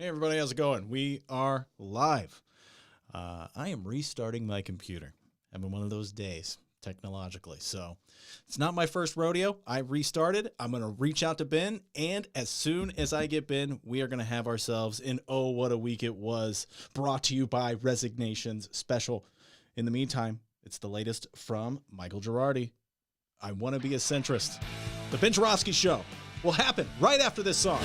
Hey everybody, how's it going? We are live. I am restarting my computer. Having one of those days technologically. So it's not my first rodeo. I restarted. I'm going to reach out to Ben. And as soon as I get Ben, we are going to have ourselves an Oh, What a Week It Was, brought to you by Resignations special. In the meantime, it's the latest from Michael Girardi. I Want to Be a Centrist. The Ben Joravsky Show will happen right after this song.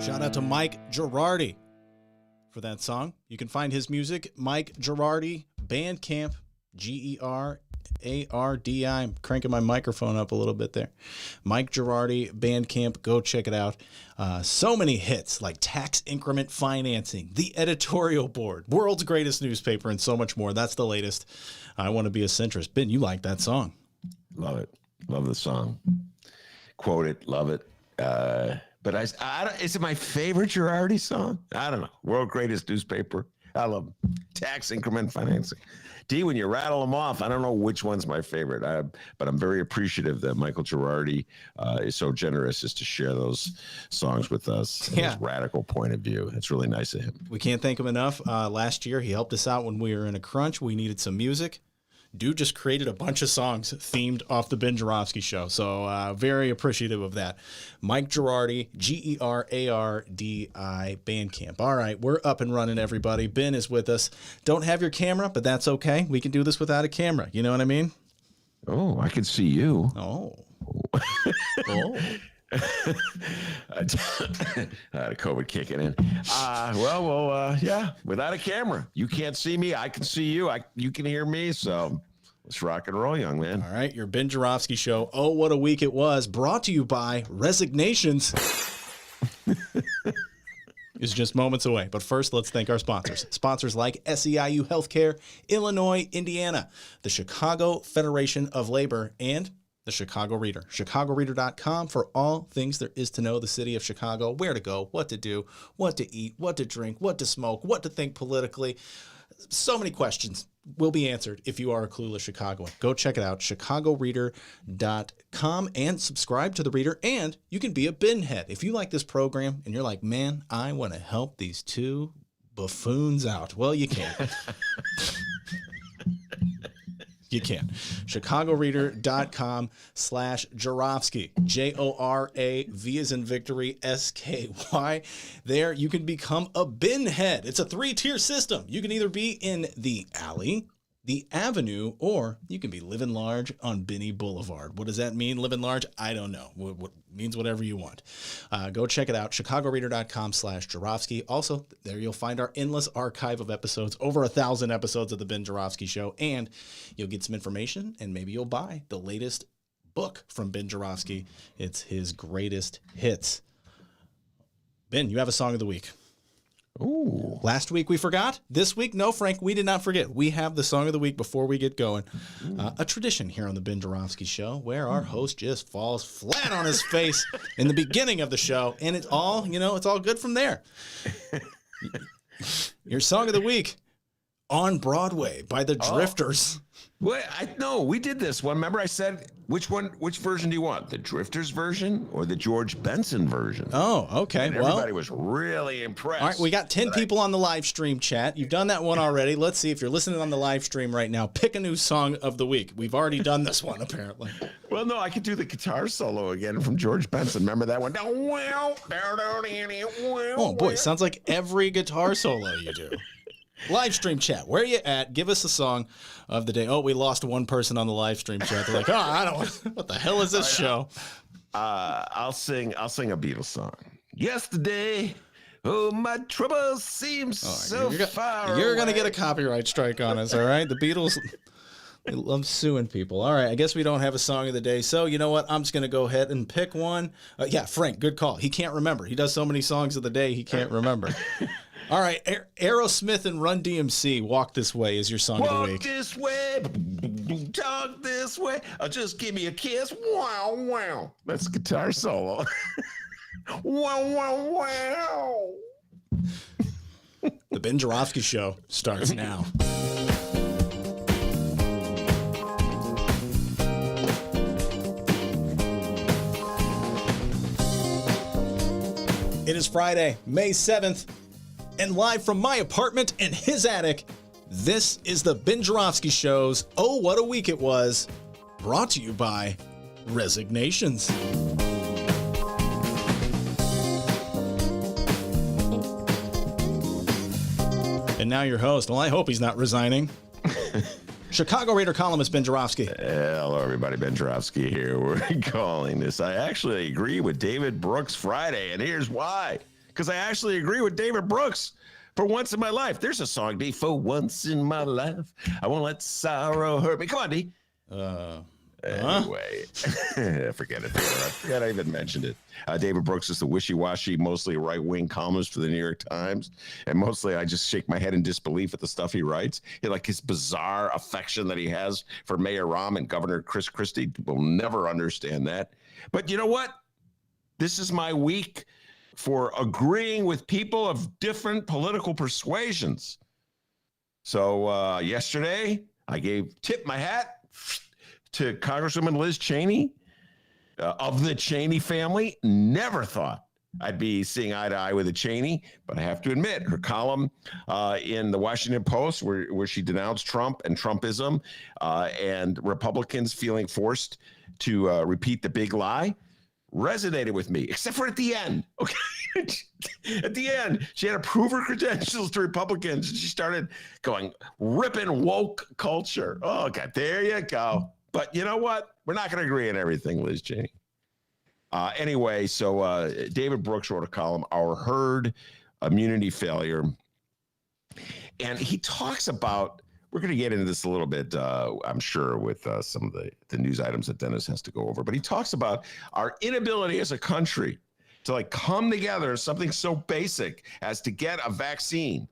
Shout out to Mike Girardi for that song. You can find his music, Mike Girardi, Bandcamp, Gerardi. I'm cranking my microphone up a little bit there. Mike Girardi, Bandcamp, go check it out. So many hits like Tax Increment Financing, The Editorial Board, World's Greatest Newspaper, and so much more. That's the latest. I Want to Be a Centrist. Ben, you like that song? Love it. Love the song. Quote it. Love it. But I don't, is it my favorite Girardi song? I don't know. World Greatest Newspaper. I love them. Tax Increment Financing. D, when you rattle them off, I don't know which one's my favorite. But I'm very appreciative that Michael Girardi is so generous as to share those songs with us. His radical point of view. It's really nice of him. We can't thank him enough. Last year, he helped us out when we were in a crunch. We needed some music. Dude just created a bunch of songs themed off the Ben Joravsky Show. So very appreciative of that. Mike Girardi, Gerardi, Bandcamp. All right, we're up and running, everybody. Ben is with us. Don't have your camera, but that's okay. We can do this without a camera. You know what I mean? Oh, I can see you. Oh. Oh. I had a COVID kicking in. Yeah, without a camera. You can't see me. I can see you. You can hear me. So let's rock and roll, young man. All right, your Ben Joravsky Show. Oh, what a week it was. Brought to you by Resignations. is just moments away. But first, let's thank our sponsors. Sponsors like SEIU Healthcare, Illinois, Indiana, the Chicago Federation of Labor, and the Chicago Reader. ChicagoReader.com for all things there is to know the city of Chicago, where to go, what to do, what to eat, what to drink, what to smoke, what to think politically. So many questions will be answered if you are a clueless Chicagoan. Go check it out, ChicagoReader.com, and subscribe to the Reader. And you can be a bin head. If you like this program and you're like, man, I want to help these two buffoons out. Well, you can. You can. ChicagoReader.com/Joravsky. JORAV as in victory, SKY. There you can become a bin head. It's a 3-tier system. You can either be in the alley, the avenue, or you can be living large on Binney Boulevard. What does that mean, living large? I don't know. What means whatever you want. Go check it out, chicagoreader.com/Joravsky. Also, there you'll find our endless archive of episodes, over 1,000 episodes of the Ben Joravsky Show, and you'll get some information, and maybe you'll buy the latest book from Ben Joravsky. It's his greatest hits. Ben, you have a song of the week. Ooh. Last week we forgot. This week, no, Frank, we did not forget. We have the song of the week before we get going. A tradition here on the Ben Joravsky Show where our host just falls flat on his face in the beginning of the show, and it's all, it's all good from there. Your song of the week, On Broadway by the Drifters. Well, no, we did this one. Remember I said, which version do you want? The Drifters version or the George Benson version? Oh, okay. And everybody was really impressed. All right, we got 10 people on the live stream chat. You've done that one already. Let's see if you're listening on the live stream right now. Pick a new song of the week. We've already done this one, apparently. Well, no, I could do the guitar solo again from George Benson. Remember that one? Oh, boy, sounds like every guitar solo you do. Live stream chat, where are you at? Give us a song of the day. Oh, we lost one person on the live stream chat. They're like, I don't. What the hell is this show? I'll sing a Beatles song. Yesterday, oh, my troubles seem so far away. You're gonna get a copyright strike on us, all right? The Beatles, they love suing people. All right, I guess we don't have a song of the day. So you know what? I'm just gonna go ahead and pick one. Yeah, Frank, good call. He can't remember. He does so many songs of the day he can't remember. All right, Aerosmith and Run DMC, Walk This Way is your song of the week. Walk this way, talk this way, just give me a kiss, wow, wow. That's guitar solo. Wow, wow, wow. The Ben Joravsky Show starts now. It is Friday, May 7th. And live from my apartment in his attic, this is the Ben Joravsky Show's Oh, What a Week It Was, brought to you by Resignations. And now your host. Well, I hope he's not resigning. Chicago Reader columnist Ben Joravsky. Hello, everybody. Ben Joravsky here. We're calling this. I actually agree with David Brooks Friday, and here's why. Because I actually agree with David Brooks for once in my life. There's a song, D, for once in my life. I won't let sorrow hurt me. Come on, D. Anyway, forget it. I forgot I even mentioned it. David Brooks is the wishy-washy, mostly right-wing columnist for the New York Times. And mostly I just shake my head in disbelief at the stuff he writes. Like his bizarre affection that he has for Mayor Rahm and Governor Chris Christie. Will never understand that. But you know what? This is my week for agreeing with people of different political persuasions. So yesterday, I tipped my hat to Congresswoman Liz Cheney of the Cheney family. Never thought I'd be seeing eye to eye with a Cheney, but I have to admit, her column in the Washington Post where she denounced Trump and Trumpism and Republicans feeling forced to repeat the big lie resonated with me, except for at the end. Okay. At the end, she had to prove her credentials to Republicans, and she started ripping woke culture. Oh, God, there you go. But you know what? We're not going to agree on everything, Liz Cheney. Anyway, so David Brooks wrote a column, Our Herd Immunity Failure. And he talks about, we're going to get into this a little bit, I'm sure, with some of the news items that Dennis has to go over. But he talks about our inability as a country to like come together, something so basic as to get a vaccine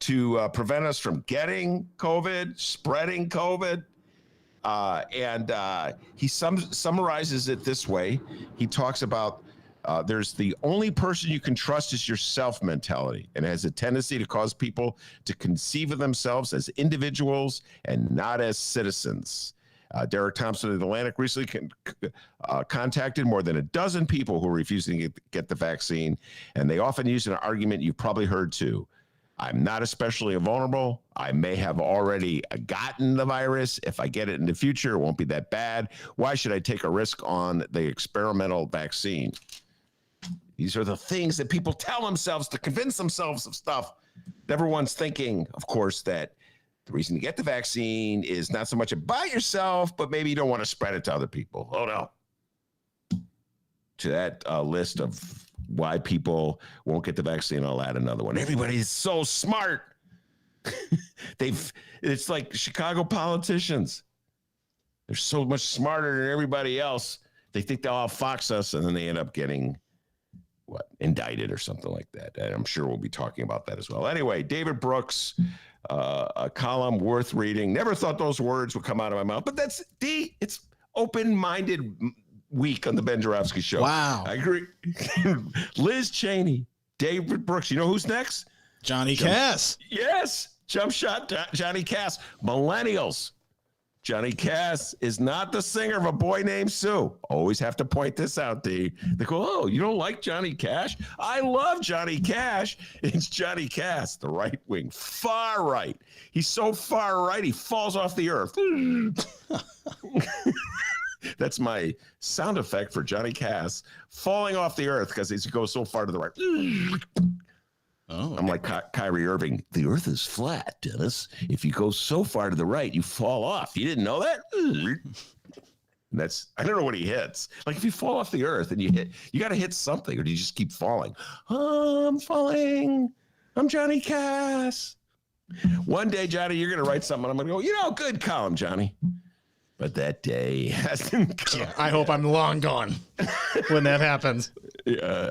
to prevent us from getting COVID, spreading COVID. And he summarizes it this way. He talks about there's the only person you can trust is yourself mentality, and it has a tendency to cause people to conceive of themselves as individuals and not as citizens. Derek Thompson of The Atlantic recently contacted more than a dozen people who are refusing to get the vaccine, and they often use an argument you've probably heard too. I'm not especially vulnerable. I may have already gotten the virus. If I get it in the future, it won't be that bad. Why should I take a risk on the experimental vaccine? These are the things that people tell themselves to convince themselves of stuff. Everyone's thinking, of course, that the reason to get the vaccine is not so much about yourself, but maybe you don't want to spread it to other people. Oh, no. To that list of why people won't get the vaccine, I'll add another one. Everybody's so smart. It's like Chicago politicians. They're so much smarter than everybody else. They think they'll outfox us, and then they end up getting indicted or something like that. And I'm sure we'll be talking about that as well. Anyway, David Brooks, a column worth reading. Never thought those words would come out of my mouth, but it's open-minded week on the Ben Joravsky Show. Wow. I agree. Liz Cheney, David Brooks. You know who's next? Johnny Cass. Yes. Jump shot Johnny Cass. Millennials. Johnny Cass is not the singer of A Boy Named Sue. Always have to point this out to you. They go, oh, you don't like Johnny Cash? I love Johnny Cash. It's Johnny Cass, the right wing, far right. He's so far right, he falls off the earth. That's my sound effect for Johnny Cass falling off the earth because he goes so far to the right. Oh, I'm like Kyrie Irving. The earth is flat, Dennis. If you go so far to the right, you fall off. You didn't know that? I don't know what he hits. Like if you fall off the earth and you got to hit something, or do you just keep falling? Oh, I'm falling. I'm Johnny Cass. One day, Johnny, you're going to write something. I'm going to go, good column, Johnny. But that day hasn't come. Yeah, I hope I'm long gone when that happens.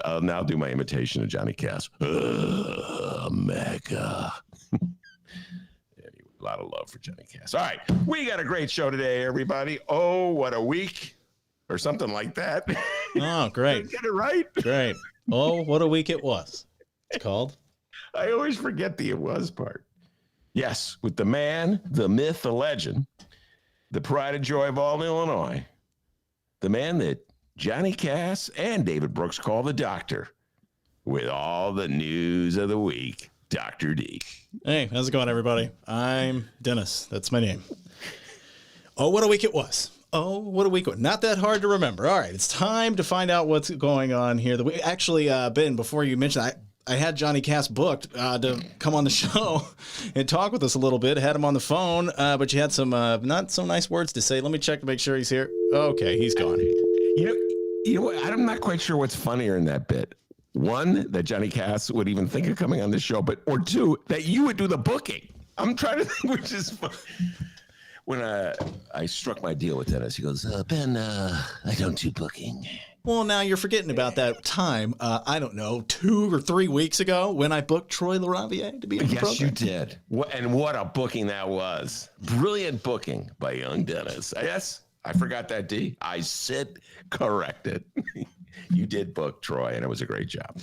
I'll now do my imitation of Johnny Cass. Mega. A lot of love for Johnny Cass. All right, we got a great show today, everybody. Oh, what a week, or something like that. Oh, great. Get it right? Great. Oh, what a week it was. It's called. I always forget the it was part. Yes, with the man, the myth, the legend, the pride and joy of all Illinois, the man that Johnny Cass and David Brooks call the doctor, with all the news of the week, Dr. D. Hey, how's it going, everybody? I'm Dennis. That's my name. Oh, what a week it was. Oh, what a week. Not that hard to remember. All right, it's time to find out what's going on here. Actually, Ben, before you mentioned I had Johnny Cass booked to come on the show and talk with us a little bit. Had him on the phone, but you had some not so nice words to say. Let me check to make sure he's here. Okay, he's gone. You know what? I'm not quite sure what's funnier in that bit. One, that Johnny Cass would even think of coming on the show, or two, that you would do the booking. I'm trying to think which is fun. When I struck my deal with Dennis, he goes, Ben, I don't do booking. Well, now you're forgetting about that time, I don't know, 2 or 3 weeks ago when I booked Troy LaRaviere to be on the program. Yes, you did. And what a booking that was. Brilliant booking by young Dennis. Yes, I forgot that, D. I sit corrected. You did book Troy, and it was a great job.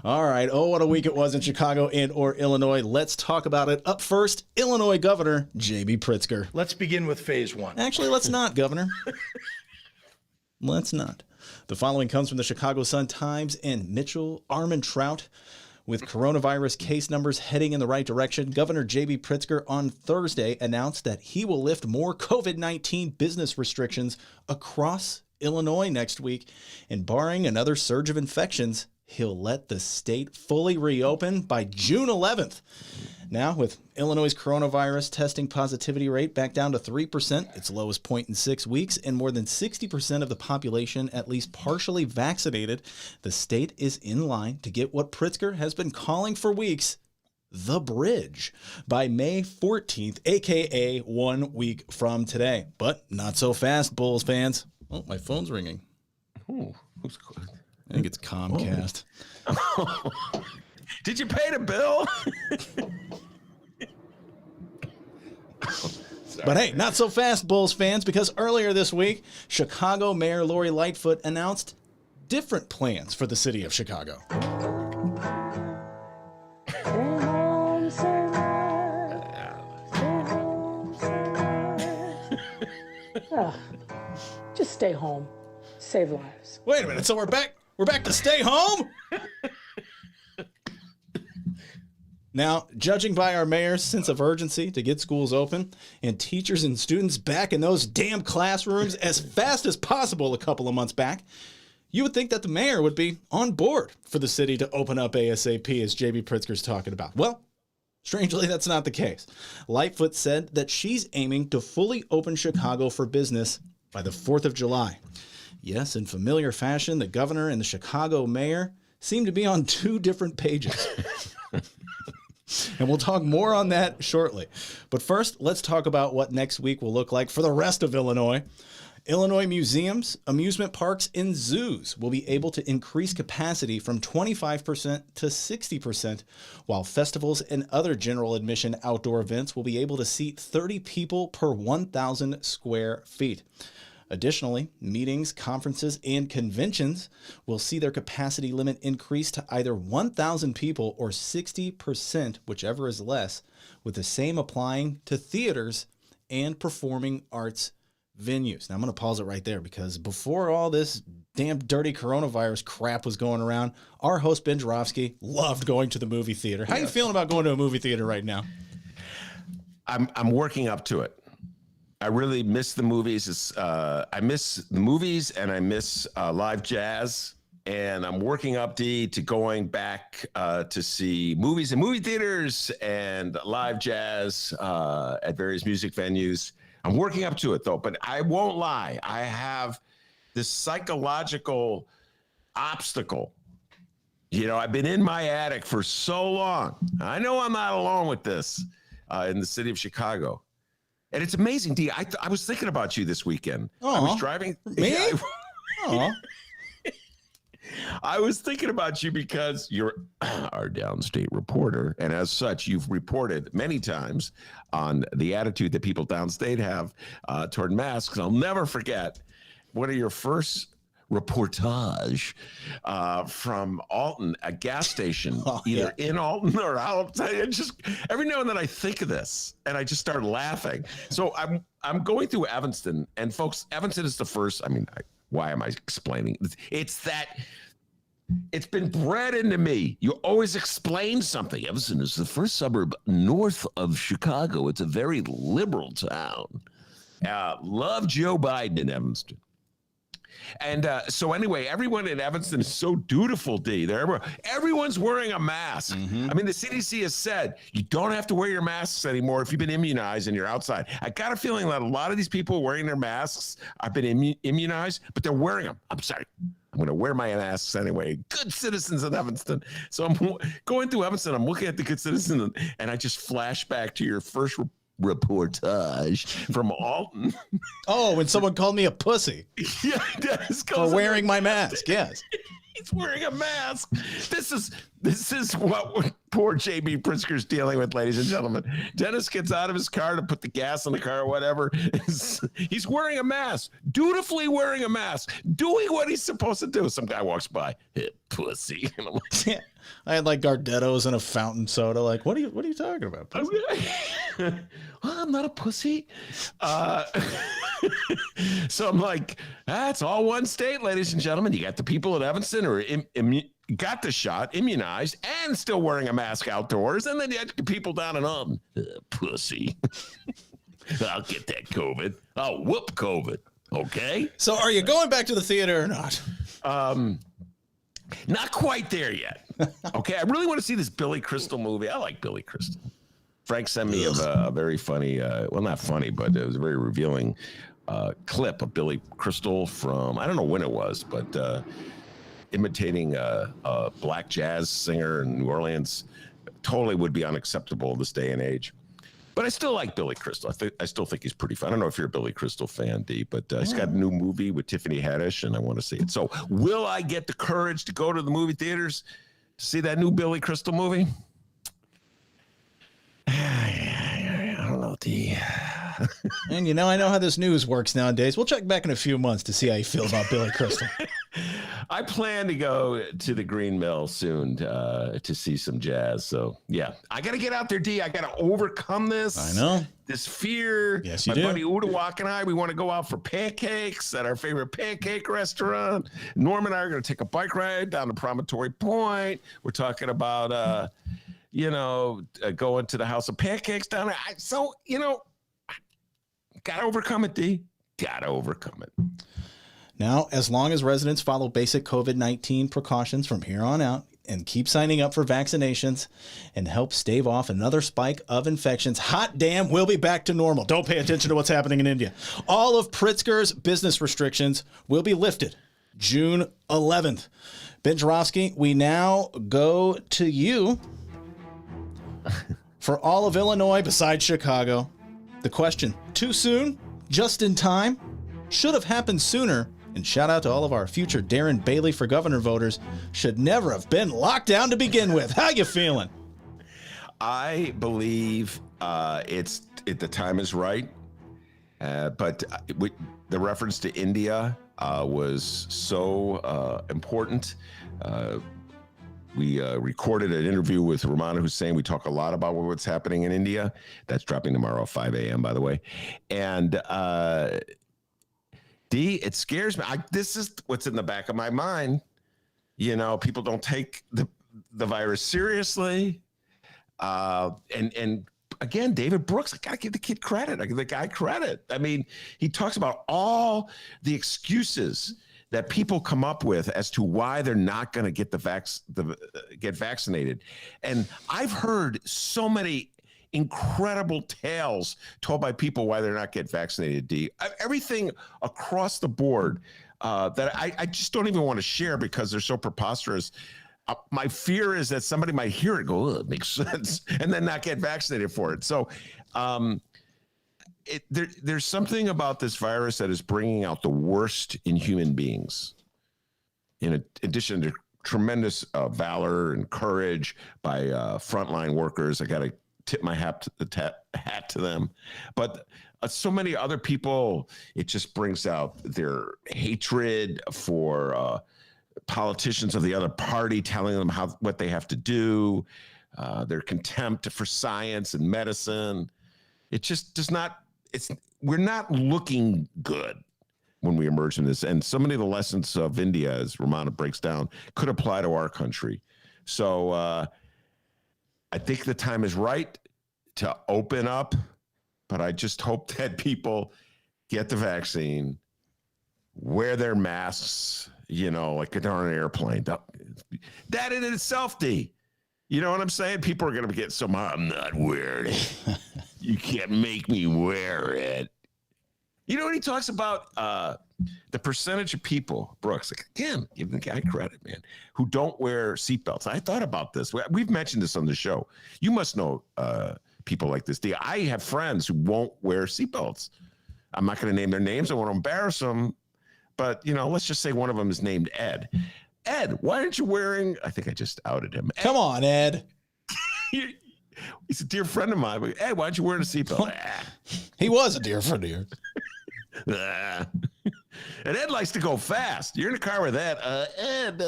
All right. Oh, what a week it was in Chicago and/or Illinois. Let's talk about it. Up first, Illinois Governor J.B. Pritzker. Let's begin with phase one. Actually, let's not, Governor. Let's not. The following comes from the Chicago Sun-Times and Mitchell Armentrout. With coronavirus case numbers heading in the right direction, Governor J.B. Pritzker on Thursday announced that he will lift more COVID-19 business restrictions across Illinois next week, and barring another surge of infections, he'll let the state fully reopen by June 11th. Now, with Illinois' coronavirus testing positivity rate back down to 3%, its lowest point in 6 weeks, and more than 60% of the population at least partially vaccinated, the state is in line to get what Pritzker has been calling for weeks, the bridge, by May 14th, a.k.a. 1 week from today. But not so fast, Bulls fans. Oh, my phone's ringing. Oh, who's good? I think it's Comcast. Did you pay the bill? But hey, not so fast, Bulls fans, because earlier this week, Chicago Mayor Lori Lightfoot announced different plans for the city of Chicago. Just stay home. Save lives. Wait a minute, so we're back to stay home? Now, judging by our mayor's sense of urgency to get schools open and teachers and students back in those damn classrooms as fast as possible a couple of months back, you would think that the mayor would be on board for the city to open up ASAP, as JB Pritzker's talking about. Well, strangely, that's not the case. Lightfoot said that she's aiming to fully open Chicago for business by the 4th of July. Yes, in familiar fashion, the governor and the Chicago mayor seem to be on two different pages. And we'll talk more on that shortly. But first, let's talk about what next week will look like for the rest of Illinois. Illinois museums, amusement parks, and zoos will be able to increase capacity from 25% to 60%, while festivals and other general admission outdoor events will be able to seat 30 people per 1,000 square feet. Additionally, meetings, conferences, and conventions will see their capacity limit increase to either 1,000 people or 60%, whichever is less, with the same applying to theaters and performing arts venues. Now, I'm going to pause it right there because before all this damn dirty coronavirus crap was going around, our host, Ben Jarofsky, loved going to the movie theater. How are you feeling about going to a movie theater right now? I'm working up to it. I really miss the movies. I miss the movies and I miss live jazz. And I'm working up to going back to see movies in movie theaters and live jazz at various music venues. I'm working up to it, though. But I won't lie. I have this psychological obstacle. You know, I've been in my attic for so long. I know I'm not alone with this in the city of Chicago. And it's amazing, Dee. I was thinking about you this weekend. Aww. I was driving. Me? Aww. I was thinking about you because you're our downstate reporter. And as such, you've reported many times on the attitude that people downstate have toward masks. I'll never forget one of your first reportage from Alton, a gas station, either in Alton or outside. And just every now and then I think of this and I just start laughing. So I'm going through Evanston, and folks, Evanston is the first. I mean, why am I explaining? It's been bred into me. You always explain something. Evanston is the first suburb north of Chicago. It's a very liberal town. Love Joe Biden in Evanston. And so anyway, everyone in Evanston is so dutiful, D. Everyone's wearing a mask. Mm-hmm. I mean, the CDC has said you don't have to wear your masks anymore if you've been immunized and you're outside. I got a feeling that a lot of these people wearing their masks have been immunized, but they're wearing them. I'm sorry. I'm going to wear my masks anyway. Good citizens of Evanston. So I'm going through Evanston. I'm looking at the good citizens, and I just flash back to your first reportage from Alton. Oh, when someone called me a pussy. Yeah, for wearing my mask. Yes. He's wearing a mask. This is what poor JB Pritzker's dealing with, ladies and gentlemen. Dennis gets out of his car to put the gas in the car or whatever. He's wearing a mask, dutifully wearing a mask, doing what he's supposed to do. Some guy walks by, hey, pussy. And I'm like, yeah. I had like Gardettos and a fountain soda. Like, what are you talking about? Well, I'm not a pussy. So I'm like, that's all one state, ladies and gentlemen. You got the people at Evanston who are got the shot, immunized, and still wearing a mask outdoors. And then you have the people down in Alton. Pussy. I'll get that COVID. I'll whoop COVID. Okay? So are you going back to the theater or not? Not quite there yet. Okay, I really want to see this Billy Crystal movie. I like Billy Crystal. Frank sent me a very funny, well, not funny, but it was a very revealing clip of Billy Crystal from, I don't know when it was, but imitating a black jazz singer in New Orleans totally would be unacceptable this day and age. But I still like Billy Crystal. I still think he's pretty fun. I don't know if you're a Billy Crystal fan, D, but he's got a new movie with Tiffany Haddish, and I want to see it. So will I get the courage to go to the movie theaters to see that new Billy Crystal movie? I don't know, D. And I know how this news works nowadays. We'll check back in a few months to see how you feel about Billy Crystal. I plan to go to the Green Mill soon to see some jazz. So, yeah, I got to get out there, D. I got to overcome this. I know. This fear. Yes, you My do. buddy Udawak and I, we want to go out for pancakes at our favorite pancake restaurant. Norm and I are going to take a bike ride down to Promontory Point. We're talking about, going to the House of Pancakes down there. Got to overcome it, D. Got to overcome it. Now, as long as residents follow basic COVID-19 precautions from here on out and keep signing up for vaccinations and help stave off another spike of infections, hot damn, we'll be back to normal. Don't pay attention to what's happening in India. All of Pritzker's business restrictions will be lifted June 11th. Ben Jarofsky, we now go to you. For all of Illinois besides Chicago, the question, too soon? Just in time? Should have happened sooner? And shout out to all of our future Darren Bailey for governor voters. Should never have been locked down to begin with. How you feeling? I believe the time is right. But the reference to India was so important. We recorded an interview with Romana Hussain. We talk a lot about what's happening in India. That's dropping tomorrow at 5 a.m., by the way. And D, it scares me. This is what's in the back of my mind. People don't take the virus seriously. And again, David Brooks, I got to give the kid credit. I give the guy credit. I mean, he talks about all the excuses that people come up with as to why they're not going to get get vaccinated. And I've heard so many incredible tales told by people why they're not getting vaccinated, D. Everything across the board that I just don't even want to share because they're so preposterous. My fear is that somebody might hear it, go, it makes sense, and then not get vaccinated for it. So there's something about this virus that is bringing out the worst in human beings. In addition to tremendous valor and courage by frontline workers, I got to tip my hat to them. But so many other people, it just brings out their hatred for politicians of the other party, telling them what they have to do, their contempt for science and medicine. It just does not. We're not looking good when we emerge from this. And so many of the lessons of India, as Romana breaks down, could apply to our country. So I think the time is right to open up, but I just hope that people get the vaccine, wear their masks, like they're on an airplane. That in itself, D. You know what I'm saying? People are going to get I'm not wearing it. You can't make me wear it. When he talks about the percentage of people, Brooks, again, give the guy credit, man, who don't wear seatbelts. I thought about this. We've mentioned this on the show. You must know people like this. I have friends who won't wear seatbelts. I'm not going to name their names. I want to embarrass them. But, let's just say one of them is named Ed. Ed, why aren't you wearing? I think I just outed him. Come on, Ed. He's a dear friend of mine. But, hey, why aren't you wearing a seatbelt? He was a dear friend of yours. And Ed likes to go fast. You're in a car with Ed. Ed,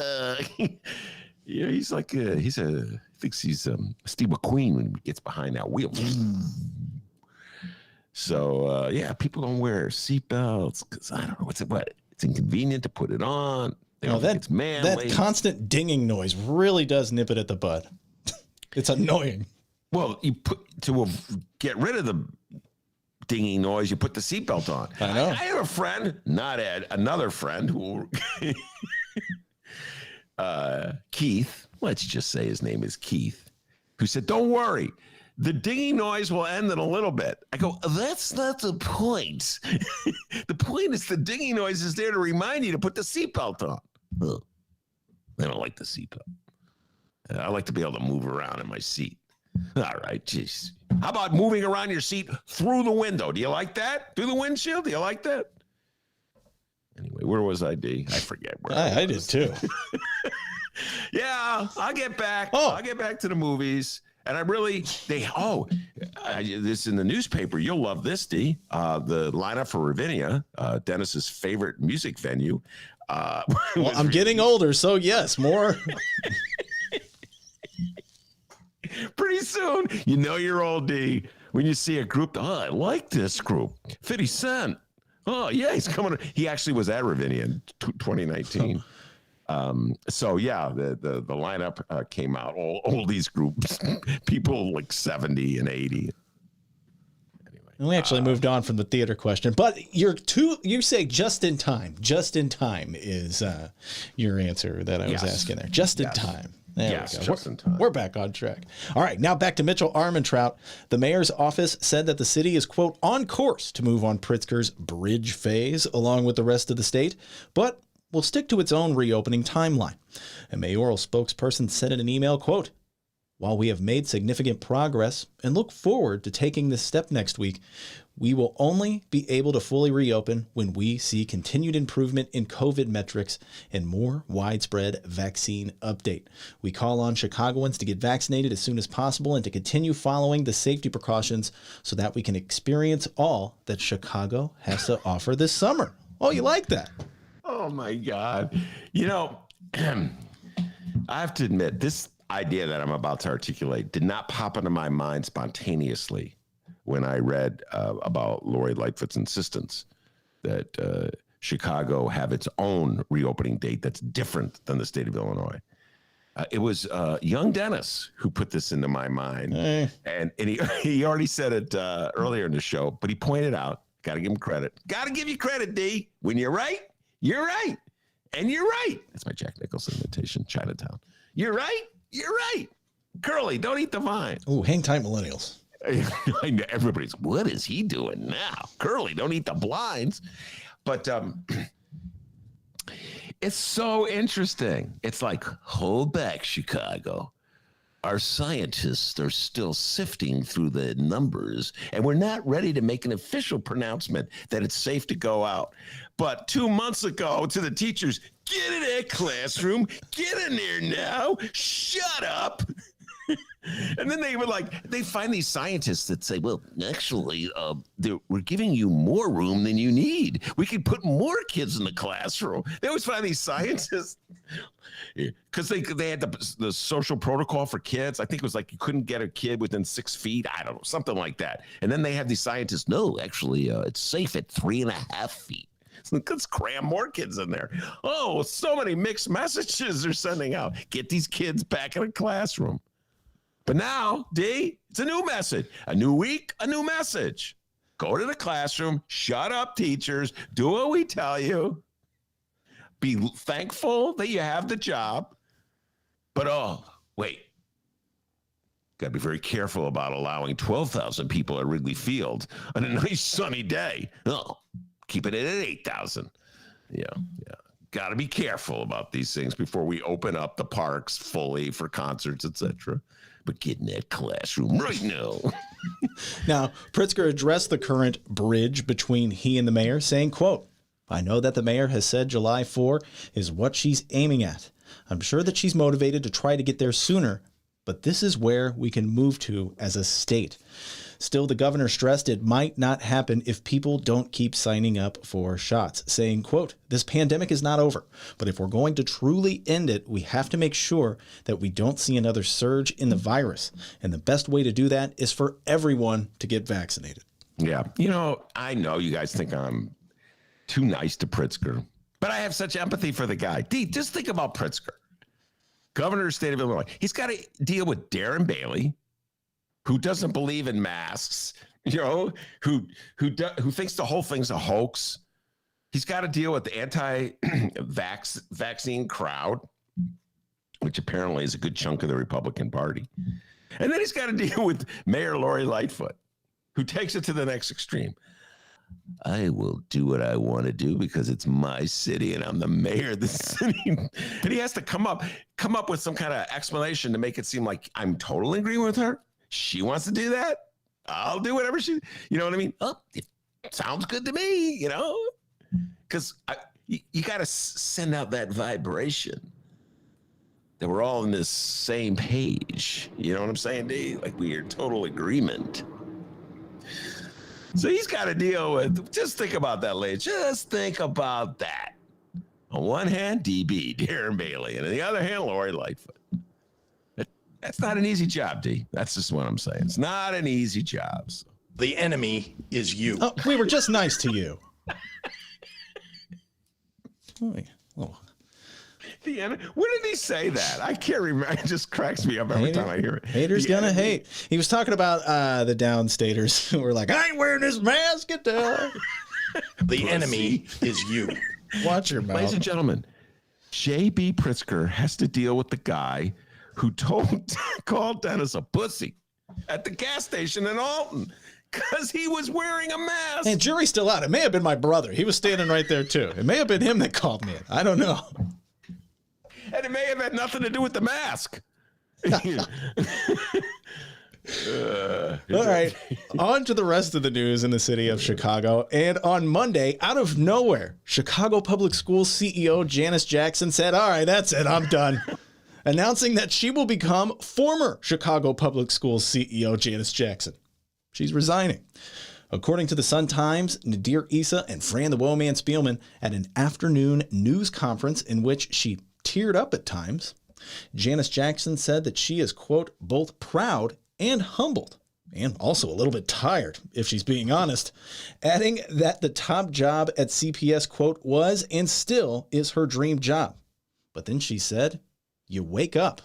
he's like, thinks he's Steve McQueen when he gets behind that wheel. So, people don't wear seatbelts because I don't know it's inconvenient to put it on. That constant dinging noise really does nip it at the bud. It's annoying. Well, to get rid of the dinging noise, you put the seatbelt on. I know. I have a friend, not Ed, another friend who, Keith, let's just say his name is Keith, who said, don't worry, the dinging noise will end in a little bit. I go, that's not the point. The point is the dinging noise is there to remind you to put the seatbelt on. Ugh. I don't like the seatbelt. I like to be able to move around in my seat. All right, jeez. How about moving around your seat through the window? Do you like that? Through the windshield? Do you like that? Anyway, where was I, D? I forget where I did too. Yeah, I'll get back. Oh. I'll get back to the movies. And this in the newspaper. You'll love this, D. The lineup for Ravinia, Dennis's favorite music venue. Well, I'm getting older, so yes, more. Pretty soon, you know you're old, D, when you see a group. Oh, I like this group. 50 Cent. Oh, yeah, he's coming. He actually was at Ravinia in 2019. So, yeah, the lineup came out. All these groups, people like 70 and 80. And we actually moved on from the theater question, but you say just in time. Just in time is your answer that I was asking there. Just in time. There we go. Just in time. We're back on track. All right, now back to Mitchell Armentrout. The mayor's office said that the city is, quote, on course to move on Pritzker's bridge phase along with the rest of the state, but will stick to its own reopening timeline. A mayoral spokesperson said in an email, quote, while we have made significant progress and look forward to taking this step next week, we will only be able to fully reopen when we see continued improvement in COVID metrics and more widespread vaccine update. We call on Chicagoans to get vaccinated as soon as possible and to continue following the safety precautions so that we can experience all that Chicago has to offer this summer. Oh, you like that? Oh, my God. You know, I have to admit, this idea that I'm about to articulate did not pop into my mind spontaneously when I read about Lori Lightfoot's insistence that Chicago have its own reopening date that's different than the state of Illinois. It was young Dennis who put this into my mind. And he already said it earlier in the show, but he pointed out, got to give him credit. Got to give you credit, D. When you're right, you're right. And you're right. That's my Jack Nicholson imitation, Chinatown. You're right. You're right. Curly, don't eat the vine. Ooh, hang tight, millennials. Everybody's, what is he doing now? Curly, don't eat the blinds. But it's so interesting. It's like, hold back, Chicago. Our scientists are still sifting through the numbers, and we're not ready to make an official pronouncement that it's safe to go out. But 2 months ago, to the teachers, get in that classroom, get in there now, shut up. And then they find these scientists that say, well, actually, we're giving you more room than you need. We could put more kids in the classroom. They always find these scientists because they had the social protocol for kids. I think it was like you couldn't get a kid within 6 feet. I don't know, something like that. And then they have these scientists, no, actually, it's safe at 3.5 feet. Let's cram more kids in there. Oh, so many mixed messages they're sending out. Get these kids back in a classroom. But now, D, it's a new message. A new week, a new message. Go to the classroom, shut up, teachers, do what we tell you. Be thankful that you have the job. But, oh, wait. Got to be very careful about allowing 12,000 people at Wrigley Field on a nice sunny day. Oh, keeping it at 8,000. Yeah. Got to be careful about these things before we open up the parks fully for concerts, etc. But get in that classroom right now. Now, Pritzker addressed the current bridge between he and the mayor, saying, quote, I know that the mayor has said July 4 is what she's aiming at. I'm sure that she's motivated to try to get there sooner, but this is where we can move to as a state. Still, the governor stressed it might not happen if people don't keep signing up for shots, saying, quote, this pandemic is not over, but if we're going to truly end it, we have to make sure that we don't see another surge in the virus. And the best way to do that is for everyone to get vaccinated. Yeah. You know, I know you guys think I'm too nice to Pritzker, but I have such empathy for the guy. D, just think about Pritzker, governor of the state of Illinois. He's got to deal with Darren Bailey, who doesn't believe in masks, you know, who thinks the whole thing's a hoax. He's got to deal with the anti-vaccine crowd, which apparently is a good chunk of the Republican Party. And then he's got to deal with Mayor Lori Lightfoot, who takes it to the next extreme. I will do what I want to do because it's my city and I'm the mayor of the city. And he has to come up with some kind of explanation to make it seem like I'm totally agreeing with her. She wants to do that. I'll do whatever she, you know what I mean? Oh, it sounds good to me, you know? Because you got to send out that vibration that we're all on this same page. You know what I'm saying, D? Like we are total agreement. So he's got to deal with, just think about that, ladies. Just think about that. On one hand, DB, Darren Bailey, and on the other hand, Lori Lightfoot. That's not an easy job, D. That's just what I'm saying. It's not an easy job. So. The enemy is you. Oh, we were just nice to you. Oh. When did he say that? I can't remember. It just cracks me up every time I hear it. Haters gonna hate. He was talking about the downstaters who were like, I ain't wearing this mask at all. The enemy is you. Watch your mouth. Ladies and gentlemen, J.B. Pritzker has to deal with the guy who called Dennis a pussy at the gas station in Alton because he was wearing a mask. And jury's still out. It may have been my brother. He was standing right there too. It may have been him that called me. I don't know. And it may have had nothing to do with the mask. All right, on to the rest of the news in the city of Chicago. And on Monday, out of nowhere, Chicago Public Schools CEO Janice Jackson said, all right, that's it, I'm done. Announcing that she will become former Chicago Public Schools CEO Janice Jackson. She's resigning. According to the Sun-Times, Nadir Issa and Fran the Woman Spielman at an afternoon news conference in which she teared up at times, Janice Jackson said that she is, quote, both proud and humbled, and also a little bit tired, if she's being honest, adding that the top job at CPS, quote, was and still is her dream job. But then she said, you wake up.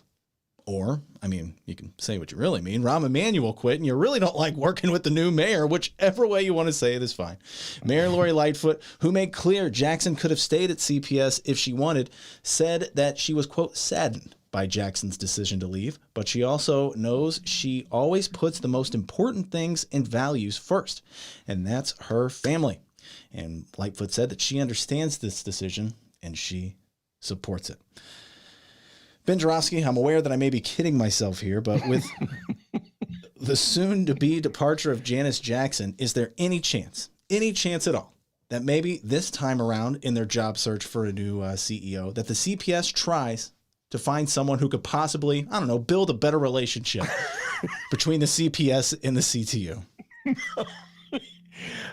Or, I mean, you can say what you really mean. Rahm Emanuel quit and you really don't like working with the new mayor, whichever way you want to say it is fine. Mayor Lori Lightfoot, who made clear Jackson could have stayed at CPS if she wanted, said that she was, quote, saddened by Jackson's decision to leave, but she also knows she always puts the most important things and values first, and that's her family. And Lightfoot said that she understands this decision and she supports it. Ben Jarofsky, I'm aware that I may be kidding myself here, but with the soon-to-be departure of Janice Jackson, is there any chance at all, that maybe this time around in their job search for a new CEO, that the CPS tries to find someone who could possibly, I don't know, build a better relationship between the CPS and the CTU?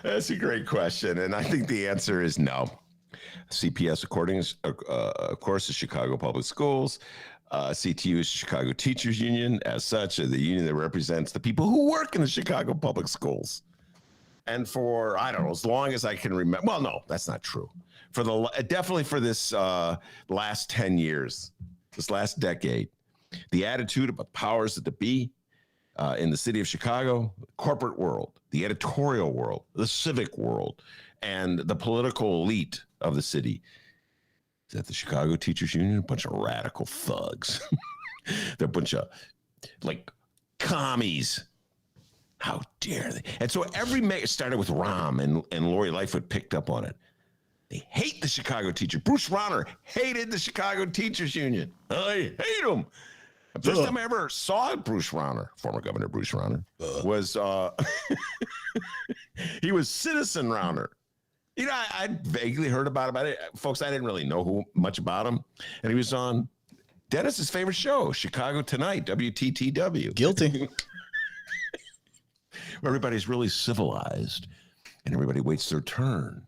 That's a great question, and I think the answer is no. CPS, of course, is Chicago Public Schools. CTU is Chicago Teachers Union. As such, the union that represents the people who work in the Chicago Public Schools. And for, I don't know, as long as I can remember, well, no, that's not true. Definitely for this last 10 years, this last decade, the attitude of the powers that be in the city of Chicago, the corporate world, the editorial world, the civic world, and the political elite of the city is that the Chicago Teachers Union, a bunch of radical thugs. They're a bunch of, like, commies. How dare they? And so every mayor started with Rahm, and Lori Lightfoot picked up on it. They hate the Chicago teacher. Bruce Rauner hated the Chicago Teachers Union. I hate him. The first time I ever saw Bruce Rauner, former Governor Bruce Rauner, was he was Citizen Rauner. You know, I'd vaguely heard about it. Folks, I didn't really know much about him. And he was on Dennis's favorite show, Chicago Tonight, WTTW. Guilty. Where everybody's really civilized and everybody waits their turn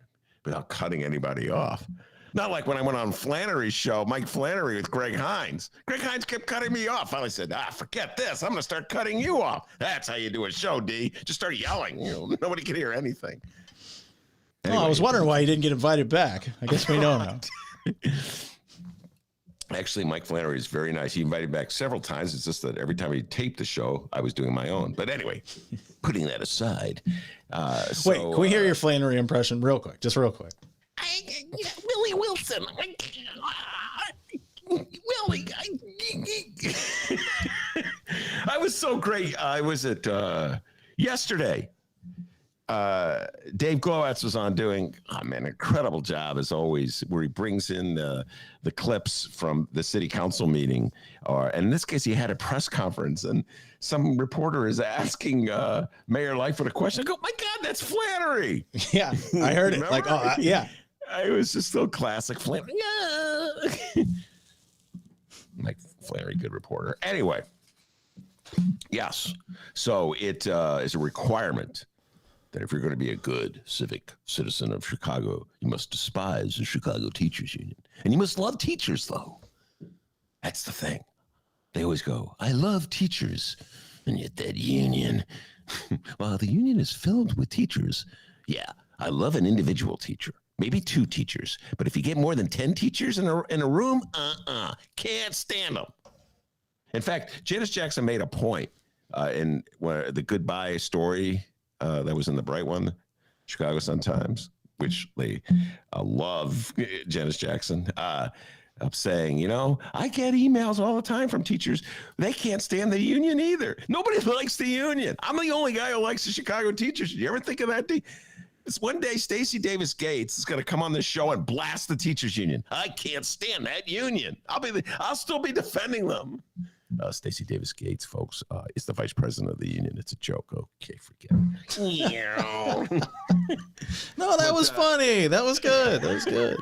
without cutting anybody off. Not like when I went on Flannery's show, Mike Flannery with Greg Hines. Greg Hines kept cutting me off. Finally said, forget this. I'm going to start cutting you off. That's how you do a show, D. Just start yelling. You know, nobody can hear anything. Anyway. Oh, I was wondering why you didn't get invited back. I guess we know now. Actually, Mike Flannery is very nice. He invited back several times. It's just that every time he taped the show, I was doing my own. But anyway, putting that aside. Wait, can we hear your Flannery impression real quick? Just real quick. Willie Wilson. Willie. I was so great. I was at yesterday. Dave Glowacz was on doing, incredible job as always, where he brings in the clips from the city council meeting, and in this case, he had a press conference, and some reporter is asking Mayor Lightfoot a question. I go, my God, that's Flannery. Yeah, I heard it. Like, yeah. It was just so classic Flannery. Yeah. Like Flannery, good reporter. Anyway, yes. So it is a requirement that if you're going to be a good civic citizen of Chicago, you must despise the Chicago Teachers Union. And you must love teachers, though. That's the thing. They always go, I love teachers. And yet that union, well, the union is filled with teachers. Yeah, I love an individual teacher. Maybe 2 teachers. But if you get more than 10 teachers in a room, can't stand them. In fact, Janice Jackson made a point in the goodbye story that was in the Bright One, Chicago Sun-Times, which they love Janice Jackson, of saying, I get emails all the time from teachers. They can't stand the union either. Nobody likes the union. I'm the only guy who likes the Chicago teachers. Did you ever think of that? It's one day Stacey Davis Gates is going to come on this show and blast the teachers union. I can't stand that union. I'll still be defending them. Stacey Davis Gates, folks, is the vice president of the union. It's a joke. Okay, forget it. No, that was funny. That was good. That was good.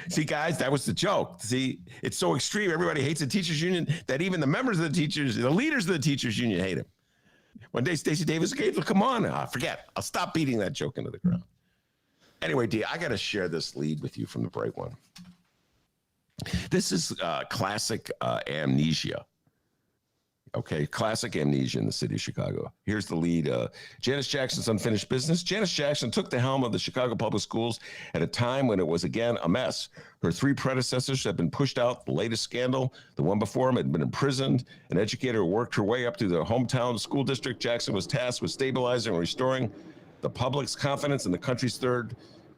See, guys, that was the joke. See, it's so extreme. Everybody hates the teachers union that even the members of the leaders of the teachers union hate him. One day, Stacey Davis Gates will come on. Forget. I'll stop beating that joke into the ground. Anyway, D, I got to share this lead with you from the Bright One. This is classic amnesia. Okay, classic amnesia in the city of Chicago. Here's the lead. Janice Jackson's unfinished business. Janice Jackson took the helm of the Chicago Public Schools at a time when it was, again, a mess. Her 3 predecessors had been pushed out. The latest scandal, the one before him, had been imprisoned. An educator who worked her way up through the hometown school district. Jackson was tasked with stabilizing and restoring the public's confidence in the country's 3rd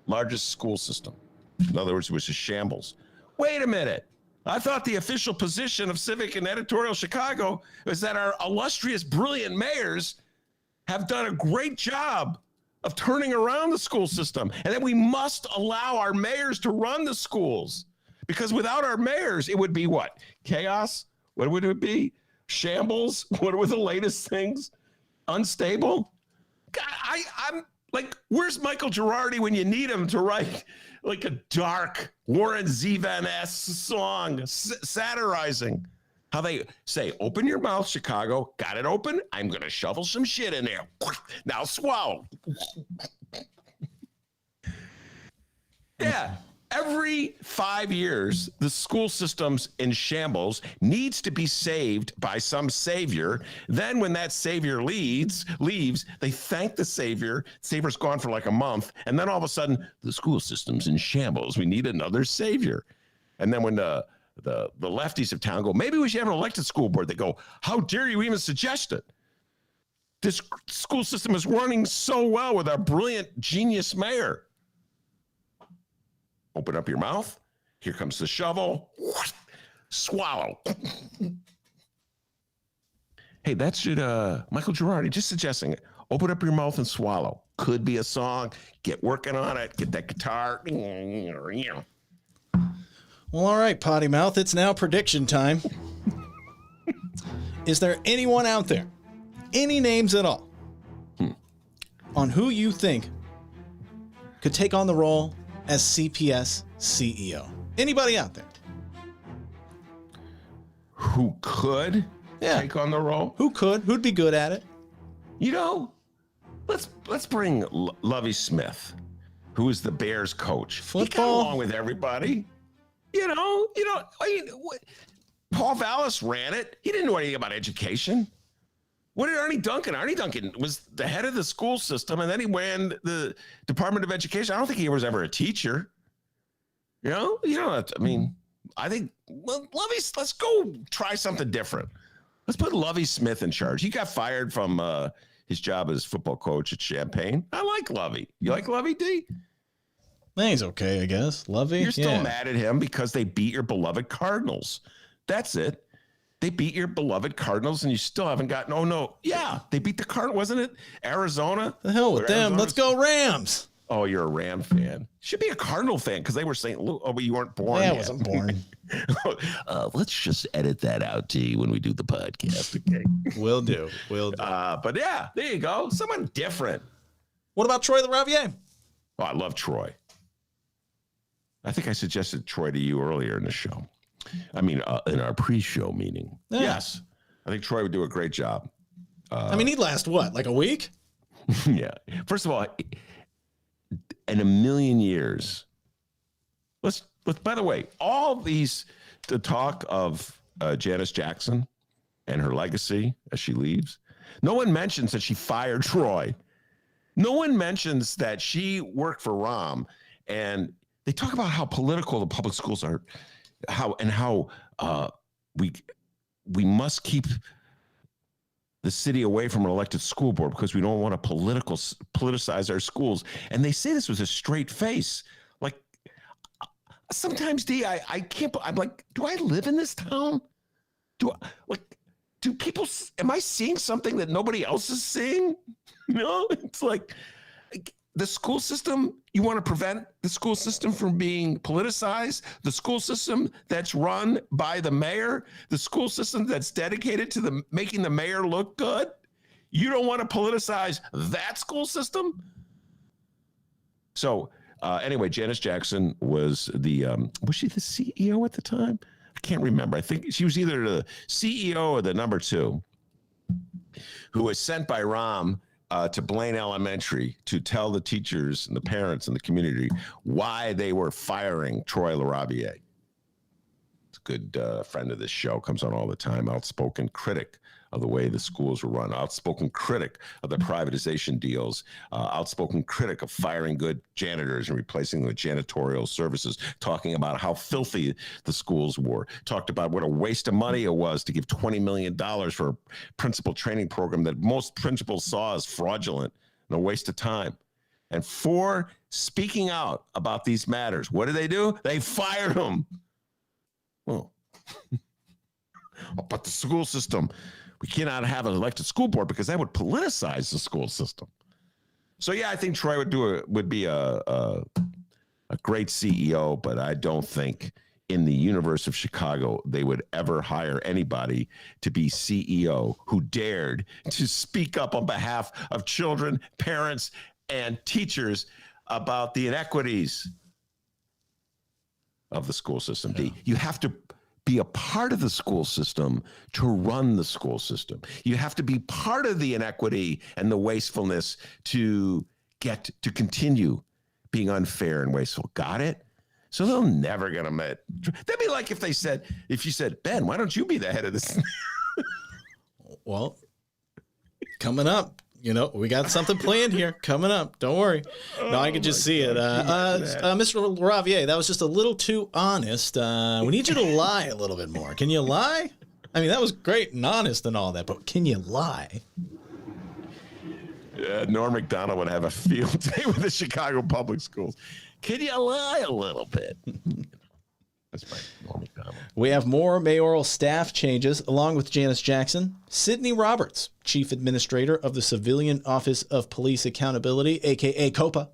largest school system. In other words, it was a shambles. Wait a minute. I thought the official position of Civic and Editorial Chicago was that our illustrious, brilliant mayors have done a great job of turning around the school system, and that we must allow our mayors to run the schools. Because without our mayors, it would be what? Chaos? What would it be? Shambles? What were the latest things? Unstable? God, I'm like, where's Michael Girardi when you need him to write like a dark Warren Zevon-esque song satirizing how they say, open your mouth, Chicago. Got it open? I'm going to shovel some shit in there. Now swallow. Yeah. Every 5 years, the school system's in shambles, needs to be saved by some savior. Then when that savior leaves, they thank the savior. Savior's gone for like a month. And then all of a sudden, the school system's in shambles. We need another savior. And then when the lefties of town go, maybe we should have an elected school board, they go, how dare you even suggest it? This school system is running so well with our brilliant genius mayor. Open up your mouth. Here comes the shovel. Swallow. Hey, that should, Michael Girardi, just suggesting it. Open up your mouth and swallow. Could be a song. Get working on it. Get that guitar. Well, all right, Potty Mouth. It's now prediction time. Is there anyone out there, any names at all, on who you think could take on the role as CPS CEO? Anybody out there? Who could take on the role? Who could? Who'd be good at it? Let's bring Lovie Smith, who is the Bears coach. Football? He got along with everybody. Paul Vallis ran it. He didn't know anything about education. What did Arnie Duncan? Arnie Duncan was the head of the school system, and then he ran the Department of Education. I don't think he was ever a teacher. I think, let's go try something different. Let's put Lovie Smith in charge. He got fired from his job as football coach at Champaign. I like Lovie. You like Lovie, D? He's okay, I guess. Lovie? You're still mad at him because they beat your beloved Cardinals. That's it. They beat your beloved Cardinals, and you still haven't gotten. Oh no, yeah, they beat the Cardinals, wasn't it? Arizona. The hell with them. Let's go Rams. Oh, you're a Ram fan. Should be a Cardinal fan because they were St. Louis. Oh, but you weren't born. I wasn't born. Let's just edit that out, T, when we do the podcast. Okay. Will do. But yeah, there you go. Someone different. What about Troy LaRaviere? Oh, I love Troy. I think I suggested Troy to you earlier in the show. I mean, in our pre-show meeting. Yeah. Yes. I think Troy would do a great job. I mean, he'd last what, like a week? Yeah. First of all, in a million years, let's by the way, all these, the talk of Janice Jackson and her legacy as she leaves, no one mentions that she fired Troy. No one mentions that she worked for Rahm, and they talk about how political the public schools are, how we must keep the city away from an elected school board because we don't want to politicize our schools. And they say this with a straight face. Like, sometimes, D, I can't, I'm like, do I live in this town? Do people, am I seeing something that nobody else is seeing? No, it's like the school system, you want to prevent the school system from being politicized, the school system that's run by the mayor, the school system that's dedicated to making the mayor look good. You don't want to politicize that school system? So anyway, Janice Jackson was she the CEO at the time? I can't remember. I think she was either the CEO or the number 2 who was sent by Rahm to Blaine Elementary to tell the teachers and the parents and the community why they were firing Troy LaRaviere. It's a good friend of this show, comes on all the time, outspoken critic of the way the schools were run, outspoken critic of the privatization deals, outspoken critic of firing good janitors and replacing them with janitorial services, talking about how filthy the schools were, talked about what a waste of money it was to give $20 million for a principal training program that most principals saw as fraudulent and a waste of time. And for speaking out about these matters, what do? They fired him. Well, but the school system, we cannot have an elected school board because that would politicize the school system. So yeah, I think Troy would be a great CEO, but I don't think in the universe of Chicago they would ever hire anybody to be CEO who dared to speak up on behalf of children, parents, and teachers about the inequities of the school system. Yeah. You have to be a part of the school system to run the school system. You have to be part of the inequity and the wastefulness to get to continue being unfair and wasteful. Got it? So they're never going to admit. That'd be like if you said, Ben, why don't you be the head of this? Well, coming up. We got something planned here coming up. Don't worry. No, I can just see it. Mr. LaRaviere, that was just a little too honest. We need you to lie a little bit more. Can you lie? I mean, that was great and honest and all that, but can you lie? Norm Macdonald would have a field day with the Chicago public schools. Can you lie a little bit? That's right, Norm Macdonald. We have more mayoral staff changes, along with Janice Jackson. Sydney Roberts, Chief Administrator of the Civilian Office of Police Accountability, a.k.a. COPA,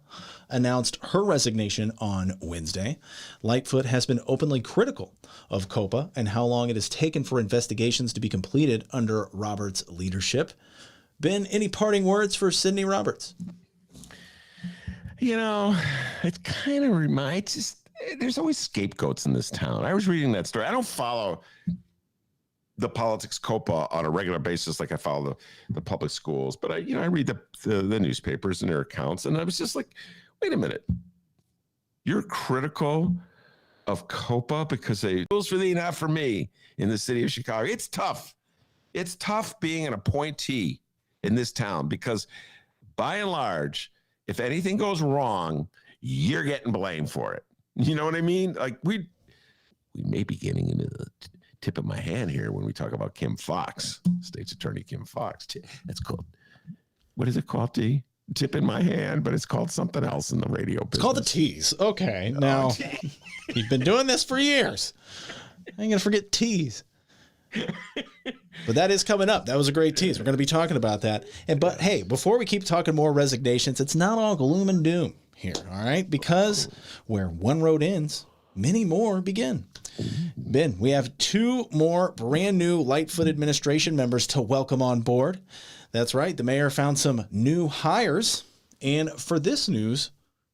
announced her resignation on Wednesday. Lightfoot has been openly critical of COPA and how long it has taken for investigations to be completed under Roberts' leadership. Ben, any parting words for Sydney Roberts? It kind of reminds there's always scapegoats in this town. I was reading that story. I don't follow the politics COPA on a regular basis like I follow the public schools, but I read the newspapers and their accounts, and I was just like, wait a minute. You're critical of COPA because they rules for thee, not for me in the city of Chicago. It's tough. It's tough being an appointee in this town because by and large, if anything goes wrong, you're getting blamed for it. You know what I mean? Like we may be getting into the tip of my hand here when we talk about Kim Fox, State's Attorney Kim Fox. That's called, what is it called, D? Tip in my hand, but it's called something else in the radio business. It's called the tease. Okay, now you've been doing this for years. I ain't gonna forget tease. But that is coming up. That was a great tease. We're going to be talking about that. But hey, before we keep talking more resignations, it's not all gloom and doom here, all right? Because where one road ends, many more begin. Ben, we have 2 more brand new Lightfoot administration members to welcome on board. That's right. The mayor found some new hires. And for this news,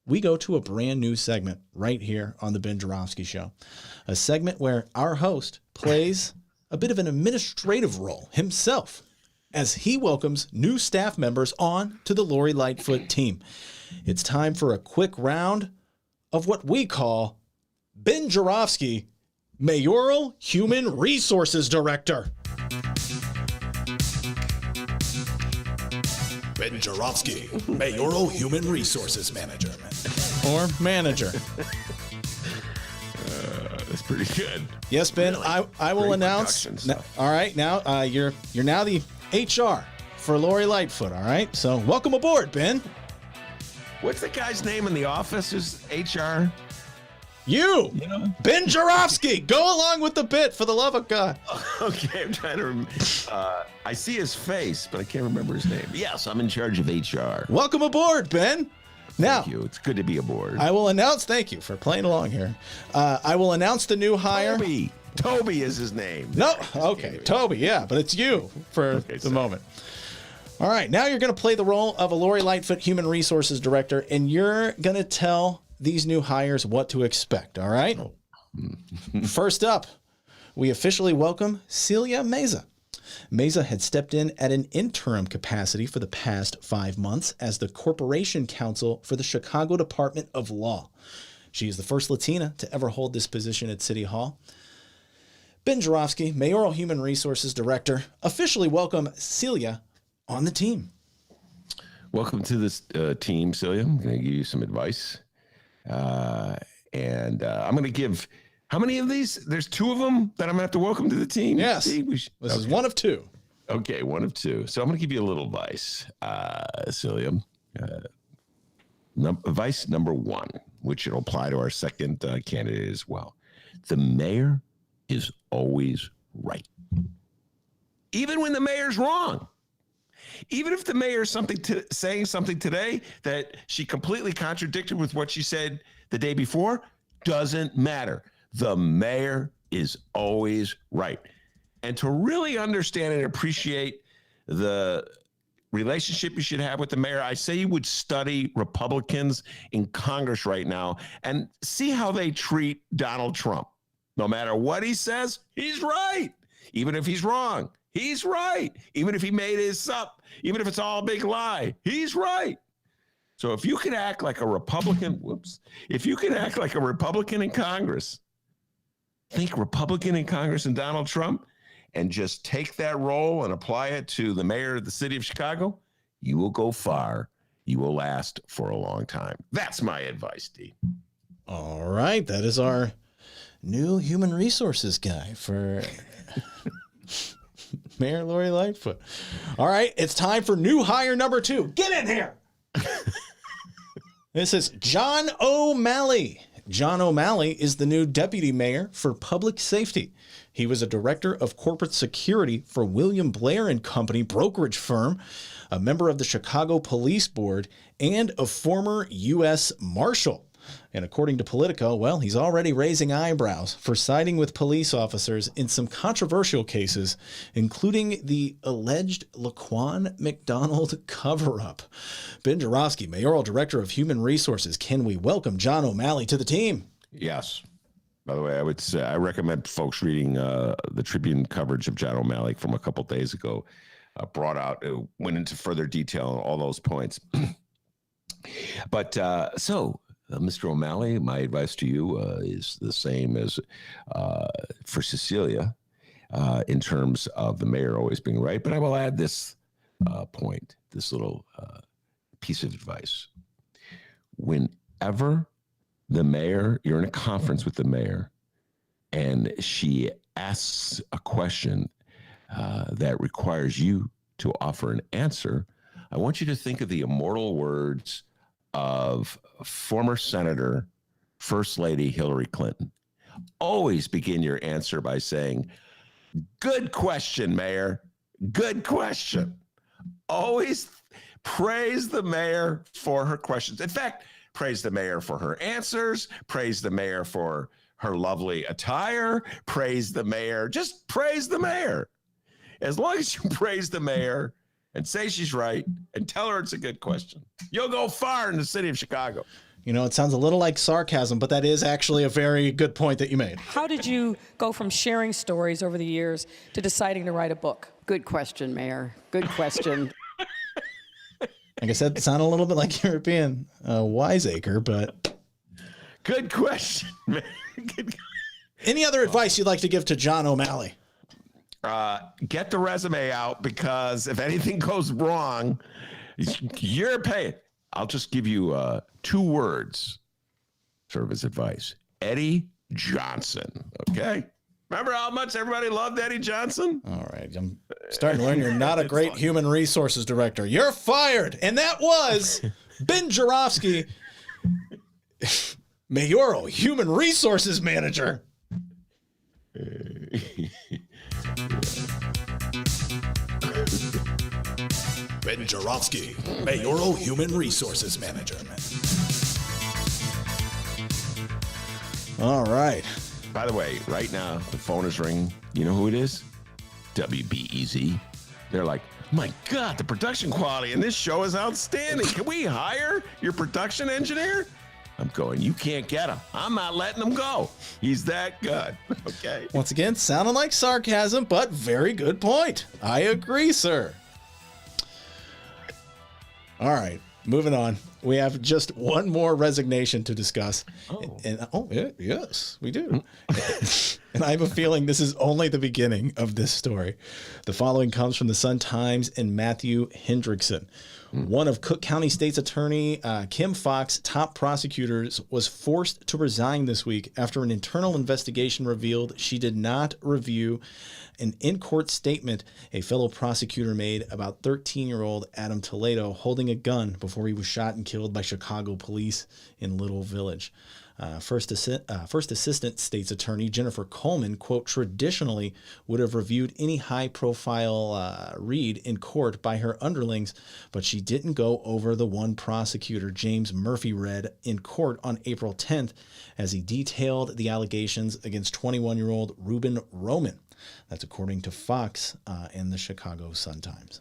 we go to a brand new segment right here on the Ben Jarofsky Show. A segment where our host plays a bit of an administrative role himself as he welcomes new staff members on to the Lori Lightfoot team. It's time for a quick round of what we call Ben Jarofsky, Mayoral Human Resources Director. Ben Jarofsky, Mayoral Human Resources Manager. Or manager. That's pretty good. Yes, Ben. Really? I will Great announce. production stuff. All right, now you're now the HR for Lori Lightfoot. All right, so welcome aboard, Ben. What's the guy's name in the office? Who's HR? You know? Ben Jarofsky. Go along with the bit, for the love of God. Okay, I'm trying to remember. I see his face, but I can't remember his name. Yes, I'm in charge of HR. Welcome aboard, Ben. Now, Thank you. It's good to be aboard. I will announce. Thank you for playing along here. I will announce the new hire. Toby is his name. No, okay, Toby. Yeah, but it's you for the moment. All right, now you're going to play the role of a Lori Lightfoot Human Resources Director, and you're going to tell these new hires what to expect. All right. First up, we officially welcome Celia Meza. Meza had stepped in at an interim capacity for the past 5 months as the Corporation Counsel for the Chicago Department of Law. She is the first Latina to ever hold this position at City Hall. Ben Jarofsky, Mayoral Human Resources Director, officially welcome Celia on the team. Welcome to this team, Celia. I'm going to give you some advice. And I'm going to give, how many of these? There's 2 of them that I'm going to have to welcome to the team. Yes. This is one of 2. Okay, one of 2. So I'm going to give you a little advice, Celia. Advice number 1, which will apply to our second candidate as well. The mayor is always right. Even when the mayor's wrong. Even if the mayor is saying something today that she completely contradicted with what she said the day before, doesn't matter. The mayor is always right. And to really understand and appreciate the relationship you should have with the mayor, I say you would study Republicans in Congress right now and see how they treat Donald Trump. No matter what he says, he's right. Even if he's wrong, he's right. Even if he made his up, even if it's all a big lie, he's right. So if you could act like a Republican, if you could act like a Republican in Congress, think Republican in Congress and Donald Trump, and just take that role and apply it to the mayor of the city of Chicago, you will go far. You will last for a long time. That's my advice, D. All right. That is our new human resources guy for Mayor Lori Lightfoot. All right. It's time for new hire number 2. Get in here. This is John O'Malley. John O'Malley is the new deputy mayor for public safety. He was a director of corporate security for William Blair and Company brokerage firm, a member of the Chicago Police Board, and a former U.S. Marshal. And according to Politico, well, he's already raising eyebrows for siding with police officers in some controversial cases, including the alleged Laquan McDonald cover-up. Ben Jarofsky, Mayoral Director of Human Resources. Can we welcome John O'Malley to the team? Yes. By the way, I would say I recommend folks reading the Tribune coverage of John O'Malley from a couple days ago. Went into further detail on all those points. But Mr. O'Malley, my advice to you is the same as for Cecilia in terms of the mayor always being right. But I will add this point, this little piece of advice. Whenever the mayor, you're in a conference with the mayor, and she asks a question that requires you to offer an answer, I want you to think of the immortal words of former Senator, First Lady Hillary Clinton. Always begin your answer by saying, Good question, Mayor. Good question. Always praise the mayor for her questions. In fact, praise the mayor for her answers. Praise the mayor for her lovely attire. Praise the mayor. Just praise the mayor. As long as you praise the mayor and say she's right and tell her it's a good question, you'll go far in the city of Chicago. You know, it sounds a little like sarcasm, but that is actually a very good point that you made. How did you go from sharing stories over the years to deciding to write a book? Good question, Mayor. Good question. Like I said, it sounded a little bit like you're being a wiseacre, but... Good question, man. Any other advice you'd like to give to John O'Malley? Get the resume out, because if anything goes wrong, you're paying. I'll just give you 2 words, sort of as advice. Eddie Johnson, okay? Remember how much everybody loved Eddie Johnson? All right, I'm starting to learn you're not a great human resources director. You're fired. And that was Ben Jarofsky, mayoral human resources manager. Ben Jarofsky, mayoral human resources manager. All right. By the way, right now, the phone is ringing. You know who it is? WBEZ. They're like, my God, the production quality in this show is outstanding. Can we hire your production engineer? I'm going, you can't get him. I'm not letting him go. He's that good. Okay. Once again, sounding like sarcasm, but very good point. I agree, sir. All right, moving on. We have just one more resignation to discuss. Yes, we do. And I have a feeling this is only the beginning of this story. The following comes from the Sun-Times and Matthew Hendrickson. One of Cook County State's Attorney Kim Foxx's top prosecutors was forced to resign this week after an internal investigation revealed she did not review an in-court statement a fellow prosecutor made about 13-year-old Adam Toledo holding a gun before he was shot and killed by Chicago police in Little Village. First Assistant State's Attorney Jennifer Coleman, quote, traditionally would have reviewed any high-profile read in court by her underlings, but she didn't go over the one prosecutor James Murphy read in court on April 10th as he detailed the allegations against 21-year-old Reuben Roman. That's according to Fox and the Chicago Sun-Times.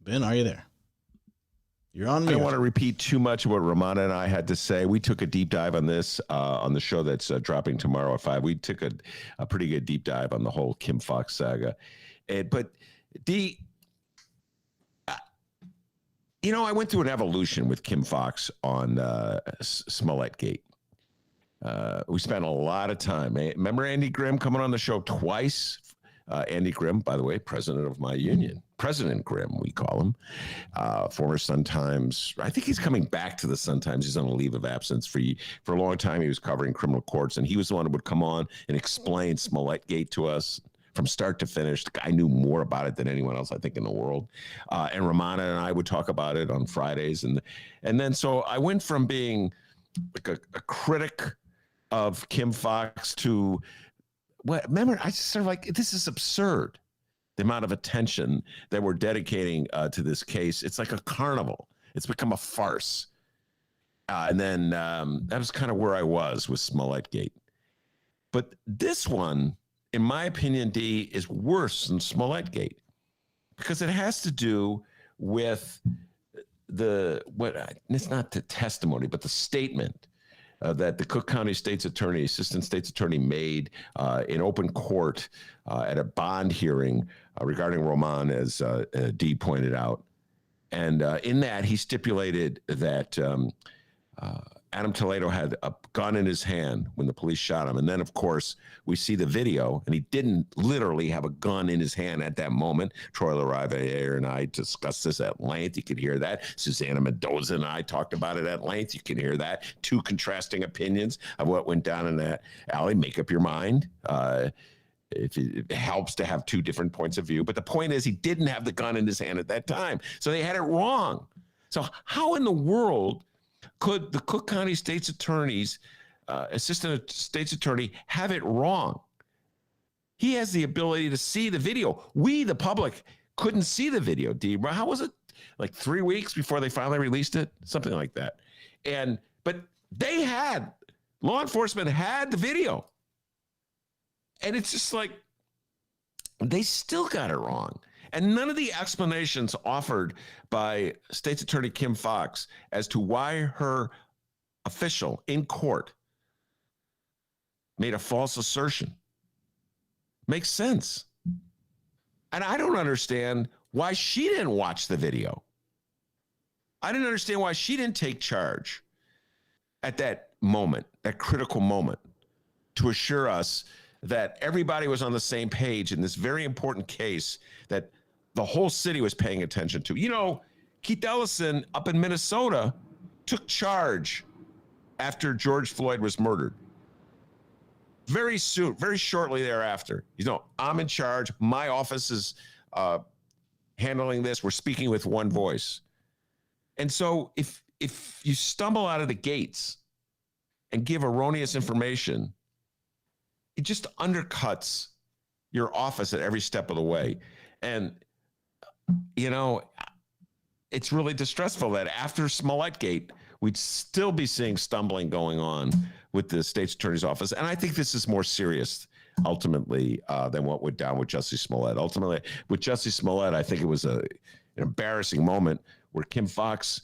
Ben, are you there? You're on I mute. don't want to repeat too much of what Ramona and I had to say. We took a deep dive on this on the show that's dropping tomorrow at 5. We took a pretty good deep dive on the whole Kim Foxx saga. But I went through an evolution with Kim Foxx on Smollett Gate. We spent a lot of time. Remember Andy Grimm coming on the show twice? Andy Grimm, by the way, president of my union. President Grimm, we call him. Former Sun-Times. I think he's coming back to the Sun-Times. He's on a leave of absence for a long time. He was covering criminal courts, and he was the one who would come on and explain Smollett Gate to us from start to finish. The guy knew more about it than anyone else, I think, in the world. And Ramona and I would talk about it on Fridays. And then so I went from being like a critic of Kim Foxx to remember, I just sort of like, this is absurd. The amount of attention that we're dedicating to this case. It's like a carnival. It's become a farce. And then that was kind of where I was with Smollett Gate. But this one, in my opinion, D, is worse than Smollett Gate because it has to do with it's not the testimony, but the statement that the Cook County State's Attorney, Assistant State's Attorney made in open court at a bond hearing regarding Roman, as Dee pointed out. And in that, he stipulated that Adam Toledo had a gun in his hand when the police shot him. And then, of course, we see the video, and he didn't literally have a gun in his hand at that moment. Troy LaRiviere and I discussed this at length. You could hear that. Susanna Mendoza and I talked about it at length. You can hear that. 2 contrasting opinions of what went down in that alley. Make up your mind. It helps to have 2 different points of view. But the point is, he didn't have the gun in his hand at that time. So they had it wrong. So how in the world could the Cook County State's Attorney's assistant state's attorney have it wrong. He has the ability to see the video. We, the public, couldn't see the video, Dee. How was it? Like 3 weeks before they finally released it? Something like that. But law enforcement had the video. And it's just like, they still got it wrong. And none of the explanations offered by State's Attorney Kim Foxx as to why her official in court made a false assertion makes sense. And I don't understand why she didn't watch the video. I didn't understand why she didn't take charge at that moment, that critical moment, to assure us that everybody was on the same page in this very important case that the whole city was paying attention to. You know, Keith Ellison up in Minnesota took charge after George Floyd was murdered. Very soon, very shortly thereafter, I'm in charge. My office is handling this. We're speaking with one voice. And so if you stumble out of the gates and give erroneous information, it just undercuts your office at every step of the way. And, it's really distressful that after Smollettgate, we'd still be seeing stumbling going on with the state's attorney's office. And I think this is more serious, ultimately, than what went down with Jussie Smollett. Ultimately, with Jussie Smollett, I think it was an embarrassing moment where Kim Foxx,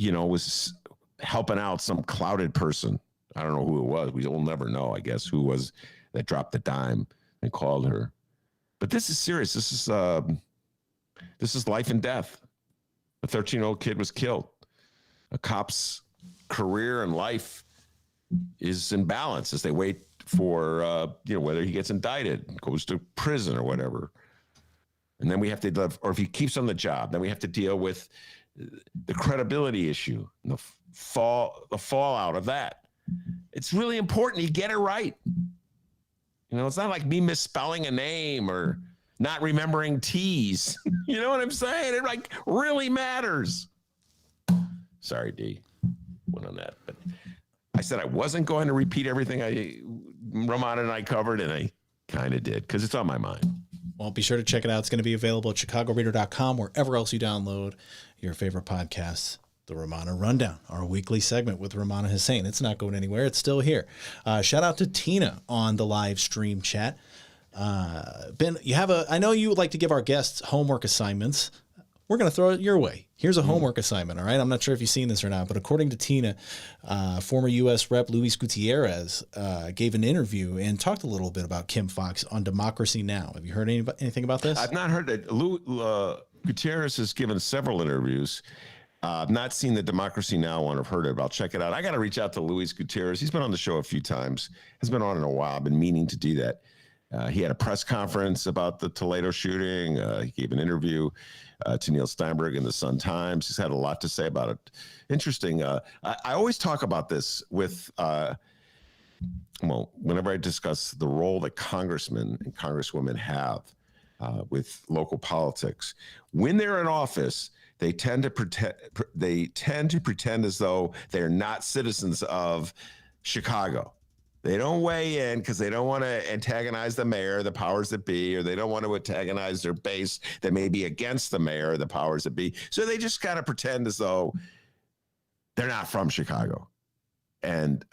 was helping out some clouded person. I don't know who it was. We'll never know, I guess, who was that dropped the dime and called her. But this is serious. This is life and death. A 13-year-old kid was killed. A cop's career and life is in balance as they wait for, whether he gets indicted, goes to prison or whatever. And then we have to, or if he keeps on the job, then we have to deal with the credibility issue and the fallout of that. It's really important you get it right. It's not like me misspelling a name or not remembering T's. You know what I'm saying? It really matters. Sorry, D. Went on that. But I said I wasn't going to repeat everything Ramona and I covered, and I kind of did because it's on my mind. Well, be sure to check it out. It's going to be available at chicagoreader.com, wherever else you download your favorite podcasts. The Ramona Rundown, our weekly segment with Ramona Hussein. It's not going anywhere. It's still here. Shout out to Tina on the live stream chat. Ben, I know you would like to give our guests homework assignments. We're going to throw it your way. Here's a homework assignment, all right? I'm not sure if you've seen this or not, but according to Tina, former U.S. Rep. Luis Gutierrez gave an interview and talked a little bit about Kim Foxx on Democracy Now! Have you heard anything about this? I've not heard that. Gutierrez has given several interviews. I've not seen the Democracy Now! One. I've heard it. I'll check it out. I got to reach out to Luis Gutierrez. He's been on the show a few times. Has been on in a while. I've been meaning to do that. He had a press conference about the Toledo shooting. He gave an interview to Neil Steinberg in the Sun-Times. He's had a lot to say about it. Interesting. I always talk about this with, whenever I discuss the role that congressmen and congresswomen have with local politics. When they're in office, they tend to pretend as though they're not citizens of Chicago. They don't weigh in because they don't want to antagonize the mayor, the powers that be, or they don't want to antagonize their base that may be against the mayor or the powers that be. So they just kind of pretend as though they're not from Chicago. And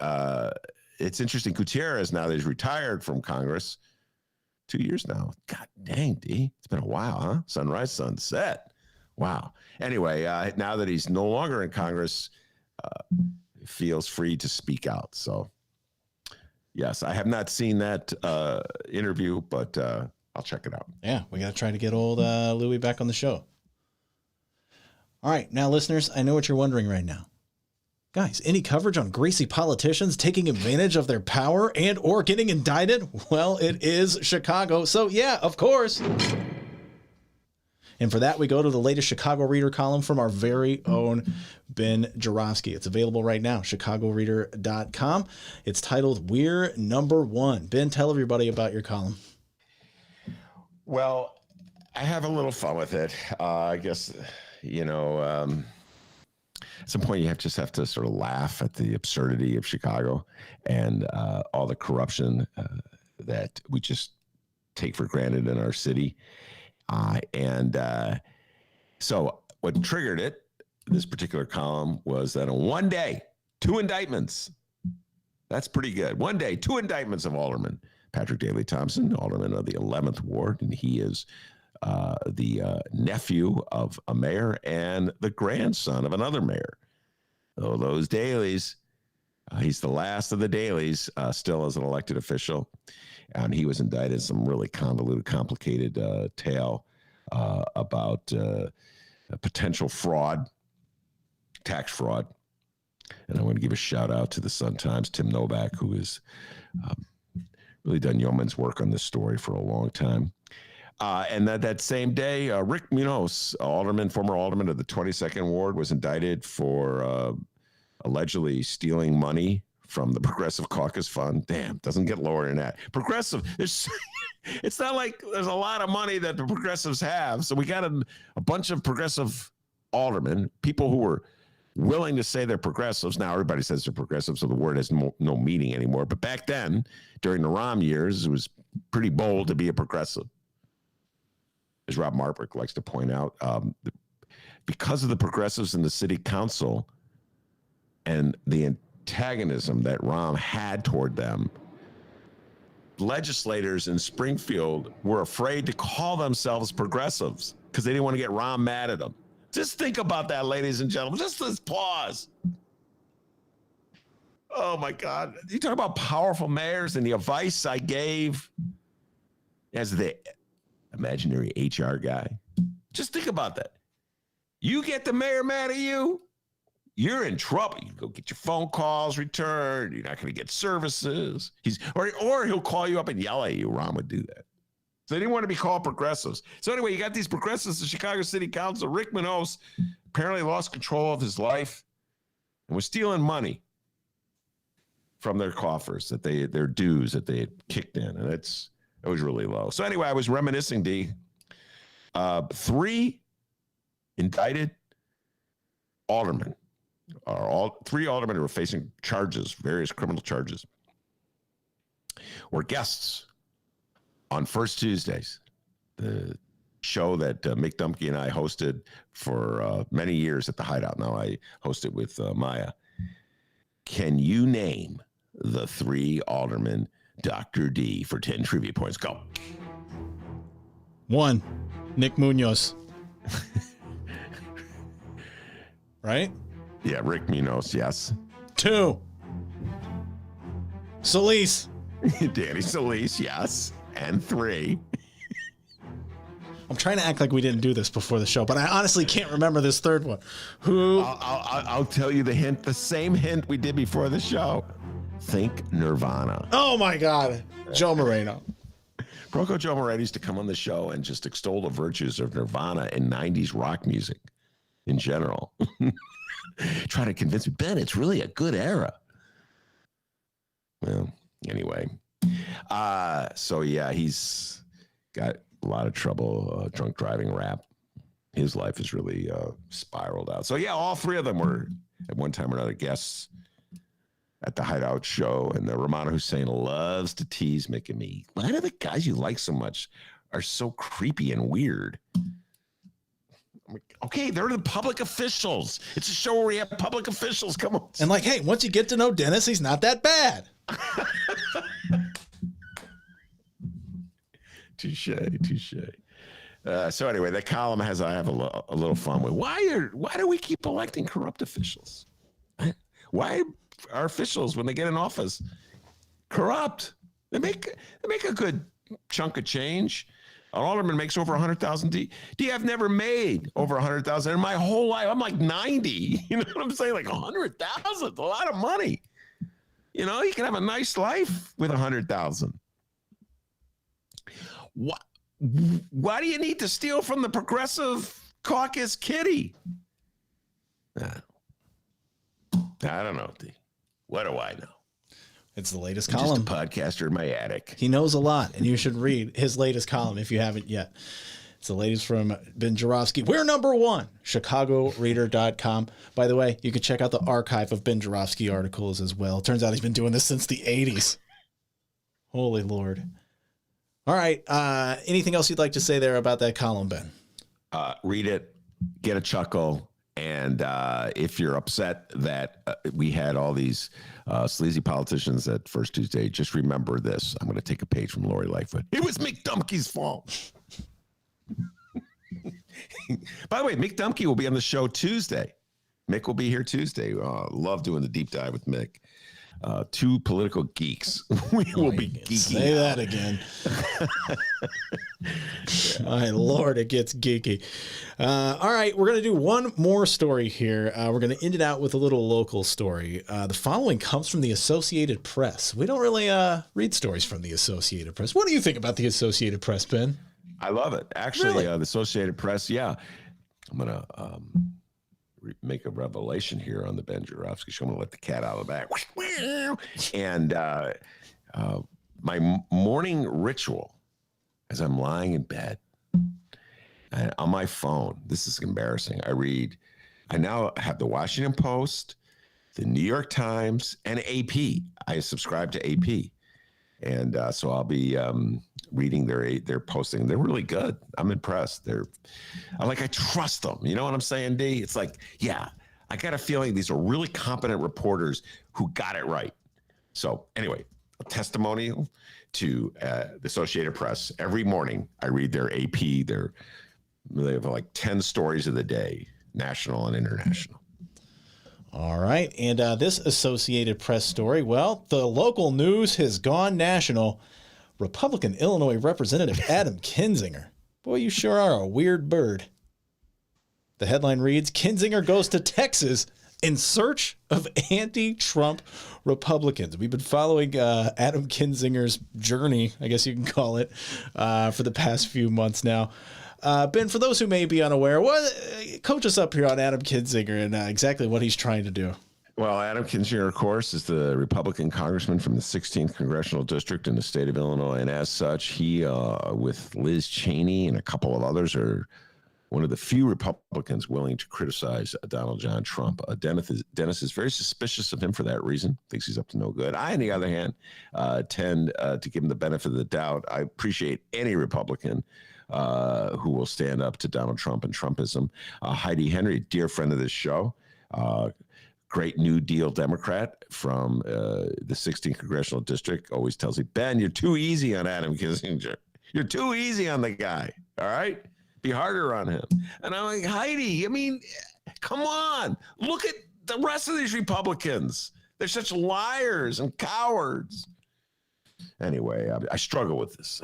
it's interesting. Gutierrez, now that he's retired from Congress, 2 years now. God dang, D. It's been a while, huh? Sunrise, sunset. Wow. Anyway, now that he's no longer in Congress, feels free to speak out. So, yes, I have not seen that interview, but I'll check it out. Yeah, we got to try to get old Louis back on the show. All right, now, listeners, I know what you're wondering right now. Guys, any coverage on greasy politicians taking advantage of their power and or getting indicted? Well, it is Chicago, so yeah, of course. And for that, we go to the latest Chicago Reader column from our very own Ben Joravsky. It's available right now, chicagoreader.com. It's titled We're Number One. Ben, tell everybody about your column. Well, I have a little fun with it. I guess, at some point you just have to sort of laugh at the absurdity of Chicago and all the corruption that we just take for granted in our city. So what triggered it, this particular column, was that on one day, 2 indictments. That's pretty good. One day, 2 indictments of aldermen. Patrick Daley Thompson, alderman of the 11th Ward, and he is the nephew of a mayor and the grandson of another mayor. Oh, those Daleys. He's the last of the Daleys, still as an elected official. And he was indicted in some really convoluted, complicated tale about potential fraud, tax fraud. And I want to give a shout out to the Sun-Times, Tim Novak, who has really done yeoman's work on this story for a long time. And that same day, Rick Munoz, former alderman of the 22nd Ward, was indicted for allegedly stealing money from the Progressive Caucus Fund. Damn, doesn't get lower than that. Progressive, it's not like there's a lot of money that the progressives have. So we got a bunch of progressive aldermen, people who were willing to say they're progressives. Now everybody says they're progressives, so the word has no meaning anymore. But back then, during the Rahm years, it was pretty bold to be a progressive. As Rob Marbrick likes to point out, because of the progressives in the city council and the antagonism that Rahm had toward them, legislators in Springfield were afraid to call themselves progressives because they didn't want to get Rahm mad at them. Just think about that, ladies and gentlemen. Just let's pause. Oh, my God. You talk about powerful mayors and the advice I gave as the imaginary HR guy. Just think about that. You get the mayor mad at you, you're in trouble. You go get your phone calls returned. You're not going to get services. Or he'll call you up and yell at you. Ron would do that. So they didn't want to be called progressives. So anyway, you got these progressives in Chicago City Council. Rick Munoz apparently lost control of his life and was stealing money from their coffers, their dues that they had kicked in. And it was really low. So anyway, I was reminiscing, D. 3 indicted aldermen. Three aldermen who were facing charges, various criminal charges, were guests on First Tuesdays, the show that Mick Dumke and I hosted for many years at the Hideout. Now I host it with Maya. Can you name the 3 aldermen, Dr. D, for 10 trivia points? Go. 1, Nick Munoz. Right? Yeah, Rick Munoz, yes. 2, Solis. Danny Solis, yes. And 3. I'm trying to act like we didn't do this before the show, but I honestly can't remember this third one. Who? I'll tell you the hint, the same hint we did before the show. Think Nirvana. Oh, my God. Joe Moreno. Broco Joe Moreno used to come on the show and just extol the virtues of Nirvana and 90s rock music in general. Try to convince me, Ben, it's really a good era. Well, anyway. So, yeah, he's got a lot of trouble, drunk driving rap. His life is really spiraled out. So, yeah, all 3 of them were at one time or another guests at the Hideout show. And Ramana Hussein loves to tease Mick and me. Why do the guys you like so much are so creepy and weird? Okay, they're the public officials. It's a show where we have public officials. Come on. And hey, once you get to know Dennis, he's not that bad. Touche. So anyway, that column I have a little fun with. Why do we keep electing corrupt officials? Why are officials, when they get in office, corrupt? They make a good chunk of change. An alderman makes over 100,000. D, I've never made over 100,000 in my whole life. I'm like 90. You know what I'm saying? Like 100,000, a lot of money. You know, you can have a nice life with 100,000. Why do you need to steal from the Progressive Caucus kitty? I don't know, D. What do I know? It's the latest I'm column. just a podcaster in my attic. He knows a lot, and you should read his latest column if you haven't yet. It's the latest from Ben Joravsky. We're number one, ChicagoReader.com. By the way, you can check out the archive of Ben Joravsky articles as well. Turns out he's been doing this since the 80s. Holy Lord. All right. Anything else you'd like to say there about that column, Ben? Read it, get a chuckle. And if you're upset that we had all these sleazy politicians at First Tuesday, just remember this. I'm going to take a page from Lori Lightfoot. It was Mick Dumke's fault. By the way, Mick Dumke will be on the show Tuesday. Mick will be here Tuesday. Love doing the deep dive with Mick. Two political geeks. We will be geeky. Say that again. My Lord, it gets geeky. All right, we're going to do one more story here. We're going to end it out with a little local story. The following comes from the Associated Press. We don't really read stories from the Associated Press. What do you think about the Associated Press, Ben? I love it. Actually, Really? The Associated Press, yeah. I'm going to make a revelation here on the Ben Joravsky show. I'm going to let the cat out of the bag. And my morning ritual, as I'm lying in bed, on my phone, this is embarrassing. I now have the Washington Post, the New York Times, and AP. I subscribe to AP. And so I'll be reading their posting. They're really good. I'm impressed. I trust them. You know what I'm saying, D? It's like, yeah, I got a feeling these are really competent reporters who got it right. So anyway, a testimonial to the Associated Press. Every morning I read their AP. They have like 10 stories of the day, national and international. All right. And this Associated Press story, well, the local news has gone national. Republican Illinois Representative Adam Kinzinger. Boy, you sure are a weird bird. The headline reads, Kinzinger goes to Texas in search of anti-Trump Republicans. We've been following Adam Kinzinger's journey, I guess you can call it, for the past few months now. Ben, for those who may be unaware, coach us up here on Adam Kinzinger and exactly what he's trying to do. Well, Adam Kinzinger, of course, is the Republican congressman from the 16th Congressional District in the state of Illinois. And as such, he, with Liz Cheney and a couple of others, are one of the few Republicans willing to criticize Donald John Trump. Dennis is very suspicious of him for that reason, thinks he's up to no good. I, on the other hand, tend to give him the benefit of the doubt. I appreciate any Republican who will stand up to Donald Trump and Trumpism. Heidi Henry, dear friend of this show, great New Deal Democrat from the 16th Congressional District, always tells me, Ben, you're too easy on Adam Kinzinger. You're too easy on the guy, all right? Be harder on him. And I'm like, Heidi, I mean, come on. Look at the rest of these Republicans. They're such liars and cowards. Anyway, I struggle with this.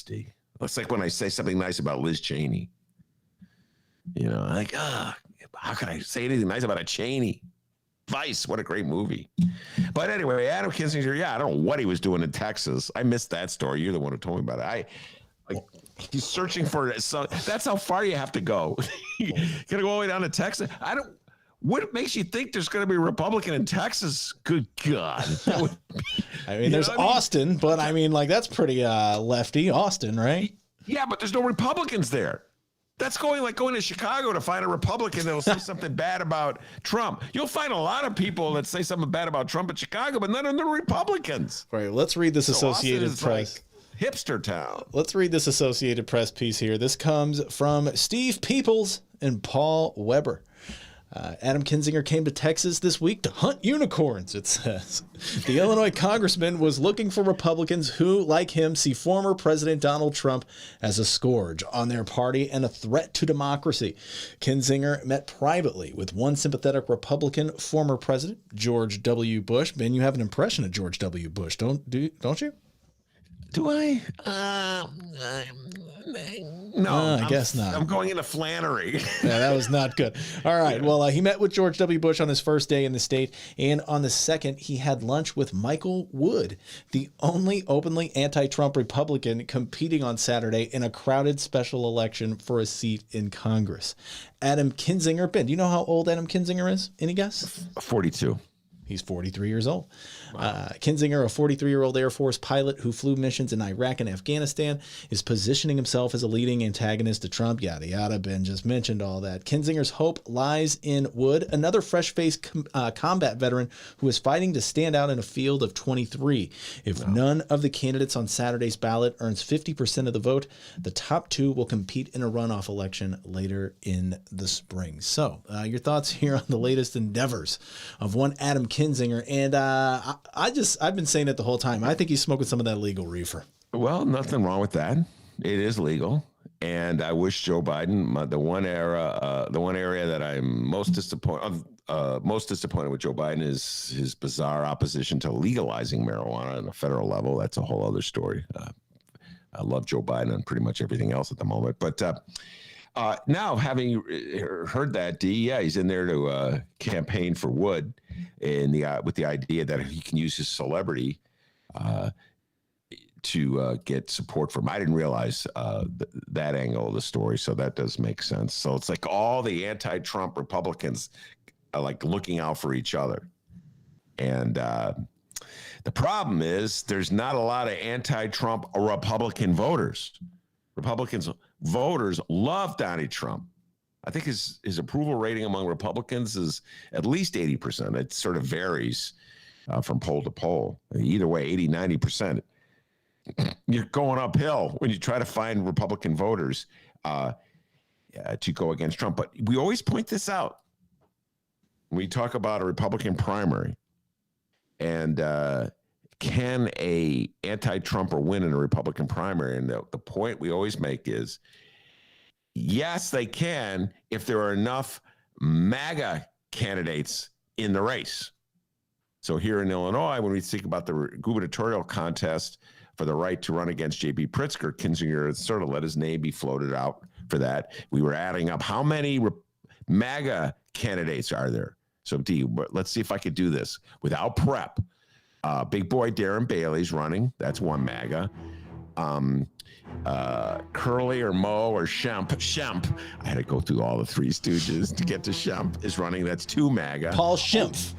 D. It's like when I say something nice about Liz Cheney. You know, like, how can I say anything nice about a Cheney? Vice, what a great movie. But anyway, Adam Kinzinger, I don't know what he was doing in Texas. I missed that story. You're the one who told me about it. He's searching for it. So that's how far you have to go. You gotta go all the way down to Texas. What makes you think there's going to be a Republican in Texas? Good God. I mean, there's Austin, but I mean, like, that's pretty lefty, Austin, right? Yeah, but there's no Republicans there. That's going to Chicago to find a Republican that'll say something bad about Trump. You'll find a lot of people that say something bad about Trump in Chicago, but none of them are Republicans. All right, let's read this Associated Press. Like hipster town. Let's read this Associated Press piece here. This comes from Steve Peoples and Paul Weber. Adam Kinzinger came to Texas this week to hunt unicorns, it says. The Illinois congressman was looking for Republicans who, like him, see former President Donald Trump as a scourge on their party and a threat to democracy. Kinzinger met privately with one sympathetic Republican, former President George W. Bush. Ben, you have an impression of George W. Bush, don't you? Do I? No, I guess not. I'm going into Flannery. Yeah, that was not good. All right. Well, he met with George W. Bush on his first day in the state. And on the second, he had lunch with Michael Wood, the only openly anti-Trump Republican competing on Saturday in a crowded special election for a seat in Congress. Adam Kinzinger. Ben, do you know how old Adam Kinzinger is? Any guess? 42. He's 43 years old. Kinzinger, a 43-year-old Air Force pilot who flew missions in Iraq and Afghanistan, is positioning himself as a leading antagonist to Trump. Yada, yada. Ben just mentioned all that. Kinzinger's hope lies in Wood, another fresh-faced combat veteran who is fighting to stand out in a field of 23. If none of the candidates on Saturday's ballot earns 50% of the vote, the top two will compete in a runoff election later in the spring. So, your thoughts here on the latest endeavors of one Adam Kinzinger, and I've been saying it the whole time. I think he's smoking some of that legal reefer. Well, nothing wrong with that. It is legal, and I wish Joe Biden. The one area that I'm most disappointed with Joe Biden is his bizarre opposition to legalizing marijuana on a federal level. That's a whole other story. I love Joe Biden on pretty much everything else at the moment, but. Now, having heard that, he's in there to campaign for Wood, with the idea that he can use his celebrity to get support from. I didn't realize that angle of the story, so that does make sense. So it's like all the anti-Trump Republicans are like looking out for each other, and the problem is there's not a lot of anti-Trump Republican voters. Republicans voters love Donald Trump. I think his approval rating among Republicans is at least 80%. It sort of varies from poll to poll. Either way, 80, 90%. You're going uphill when you try to find Republican voters to go against Trump. But we always point this out when we talk about a Republican primary. And can a anti-Trumper win in a Republican primary? And the point we always make is, yes, they can if there are enough MAGA candidates in the race. So here in Illinois, when we think about the gubernatorial contest for the right to run against J.B. Pritzker, Kinzinger sort of let his name be floated out for that. We were adding up how many MAGA candidates are there. So let's see if I could do this without prep. Big boy Darren Bailey's running. That's one MAGA. Curly or Mo or Shemp. I had to go through all the Three Stooges to get to Shemp is running. That's two MAGA. Paul Schimpf.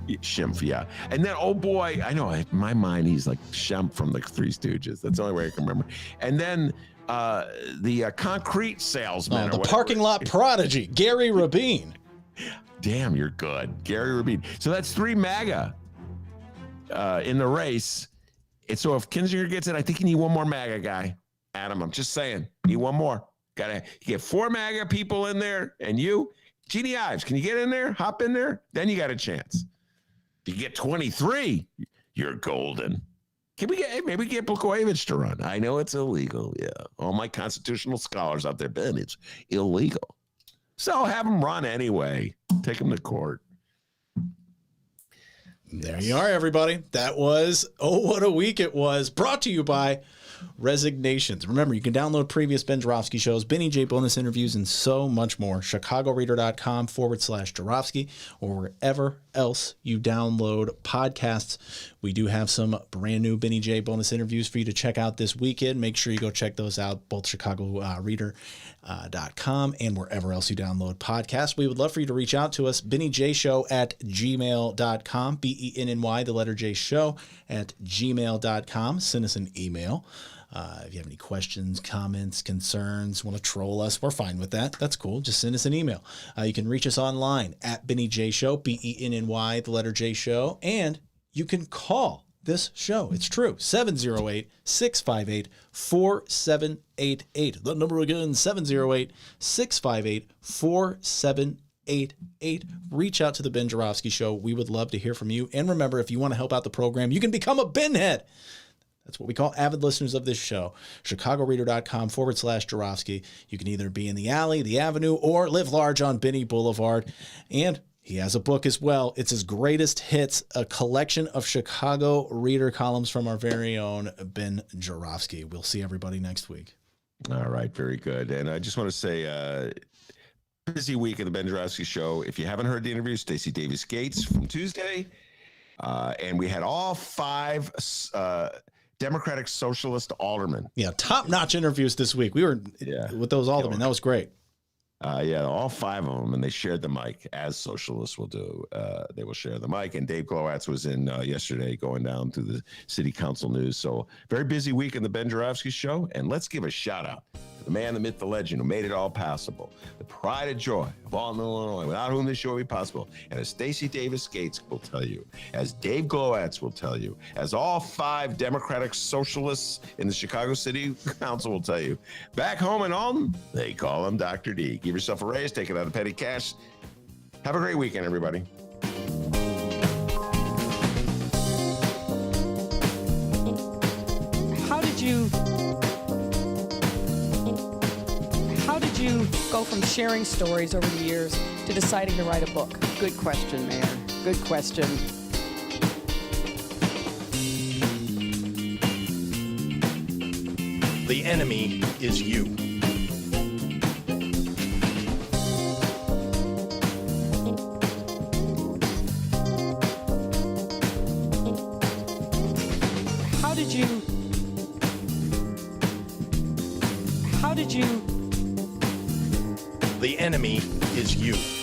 Schimpf, yeah. And then, oh boy, I know in my mind he's like Shemp from the Three Stooges. That's the only way I can remember. And then the concrete salesman. The parking lot prodigy, Gary Rabin. Damn, you're good. Gary Rabin. So that's three MAGA in the race. And so if Kinzinger gets it, I think you need one more MAGA guy. Adam, I'm just saying, need one more. Gotta get four MAGA people in there, and you, Jeannie Ives, can you get in there? Hop in there? Then you got a chance. If you get 23, you're golden. Can we get Blagojevich to run? I know it's illegal. Yeah, all my constitutional scholars out there, Ben, it's illegal. So have him run anyway. Take him to court. There you are, everybody. That was Oh What a Week It Was, brought to you by Resignations. Remember, you can download previous Ben Joravsky shows, Benny J bonus interviews, and so much more. ChicagoReader.com/Joravsky, or wherever else you download podcasts. We do have some brand new Benny J bonus interviews for you to check out this weekend. Make sure you go check those out, both ChicagoReader.com and wherever else you download podcasts. We would love for you to reach out to us, BennyJShow@gmail.com, BENNY, the letter J show @gmail.com. Send us an email. If you have any questions, comments, concerns, want to troll us, we're fine with that. That's cool. Just send us an email. You can reach us online at Benny J Show, BENNY, the letter J show, and you can call this show. It's true. 708-658-4788. The number again, 708-658-4788. Reach out to the Ben Joravsky Show. We would love to hear from you. And remember, if you want to help out the program, you can become a Benhead. That's what we call avid listeners of this show. ChicagoReader.com/Joravsky. You can either be in the alley, the avenue, or live large on Benny Boulevard. And he has a book as well. It's his greatest hits, a collection of Chicago Reader columns from our very own Ben Joravsky. We'll see everybody next week. All right, very good. And I just want to say, busy week of the Ben Joravsky Show. If you haven't heard the interview, Stacey Davis Gates from Tuesday, and we had all five Democratic Socialist aldermen. Yeah, top-notch interviews this week. We were with those aldermen. That was great. Yeah, all 5 of them, and they shared the mic, as socialists will do. They will share the mic, and Dave Glowacz was in yesterday going down through the city council news. So very busy week in the Ben Joravsky Show, and let's give a shout out to the man, the myth, the legend who made it all possible, the pride and joy of Alton, Illinois, without whom this show would be possible. And as Stacey Davis Gates will tell you, as Dave Glowacz will tell you, as all 5 Democratic socialists in the Chicago City Council will tell you, back home in Alton, they call him Dr. D. Give yourself a raise, take it out of petty cash. Have a great weekend, everybody. How did you go from sharing stories over the years to deciding to write a book? Good question, Mayor. Good question. The enemy is you. The enemy is you.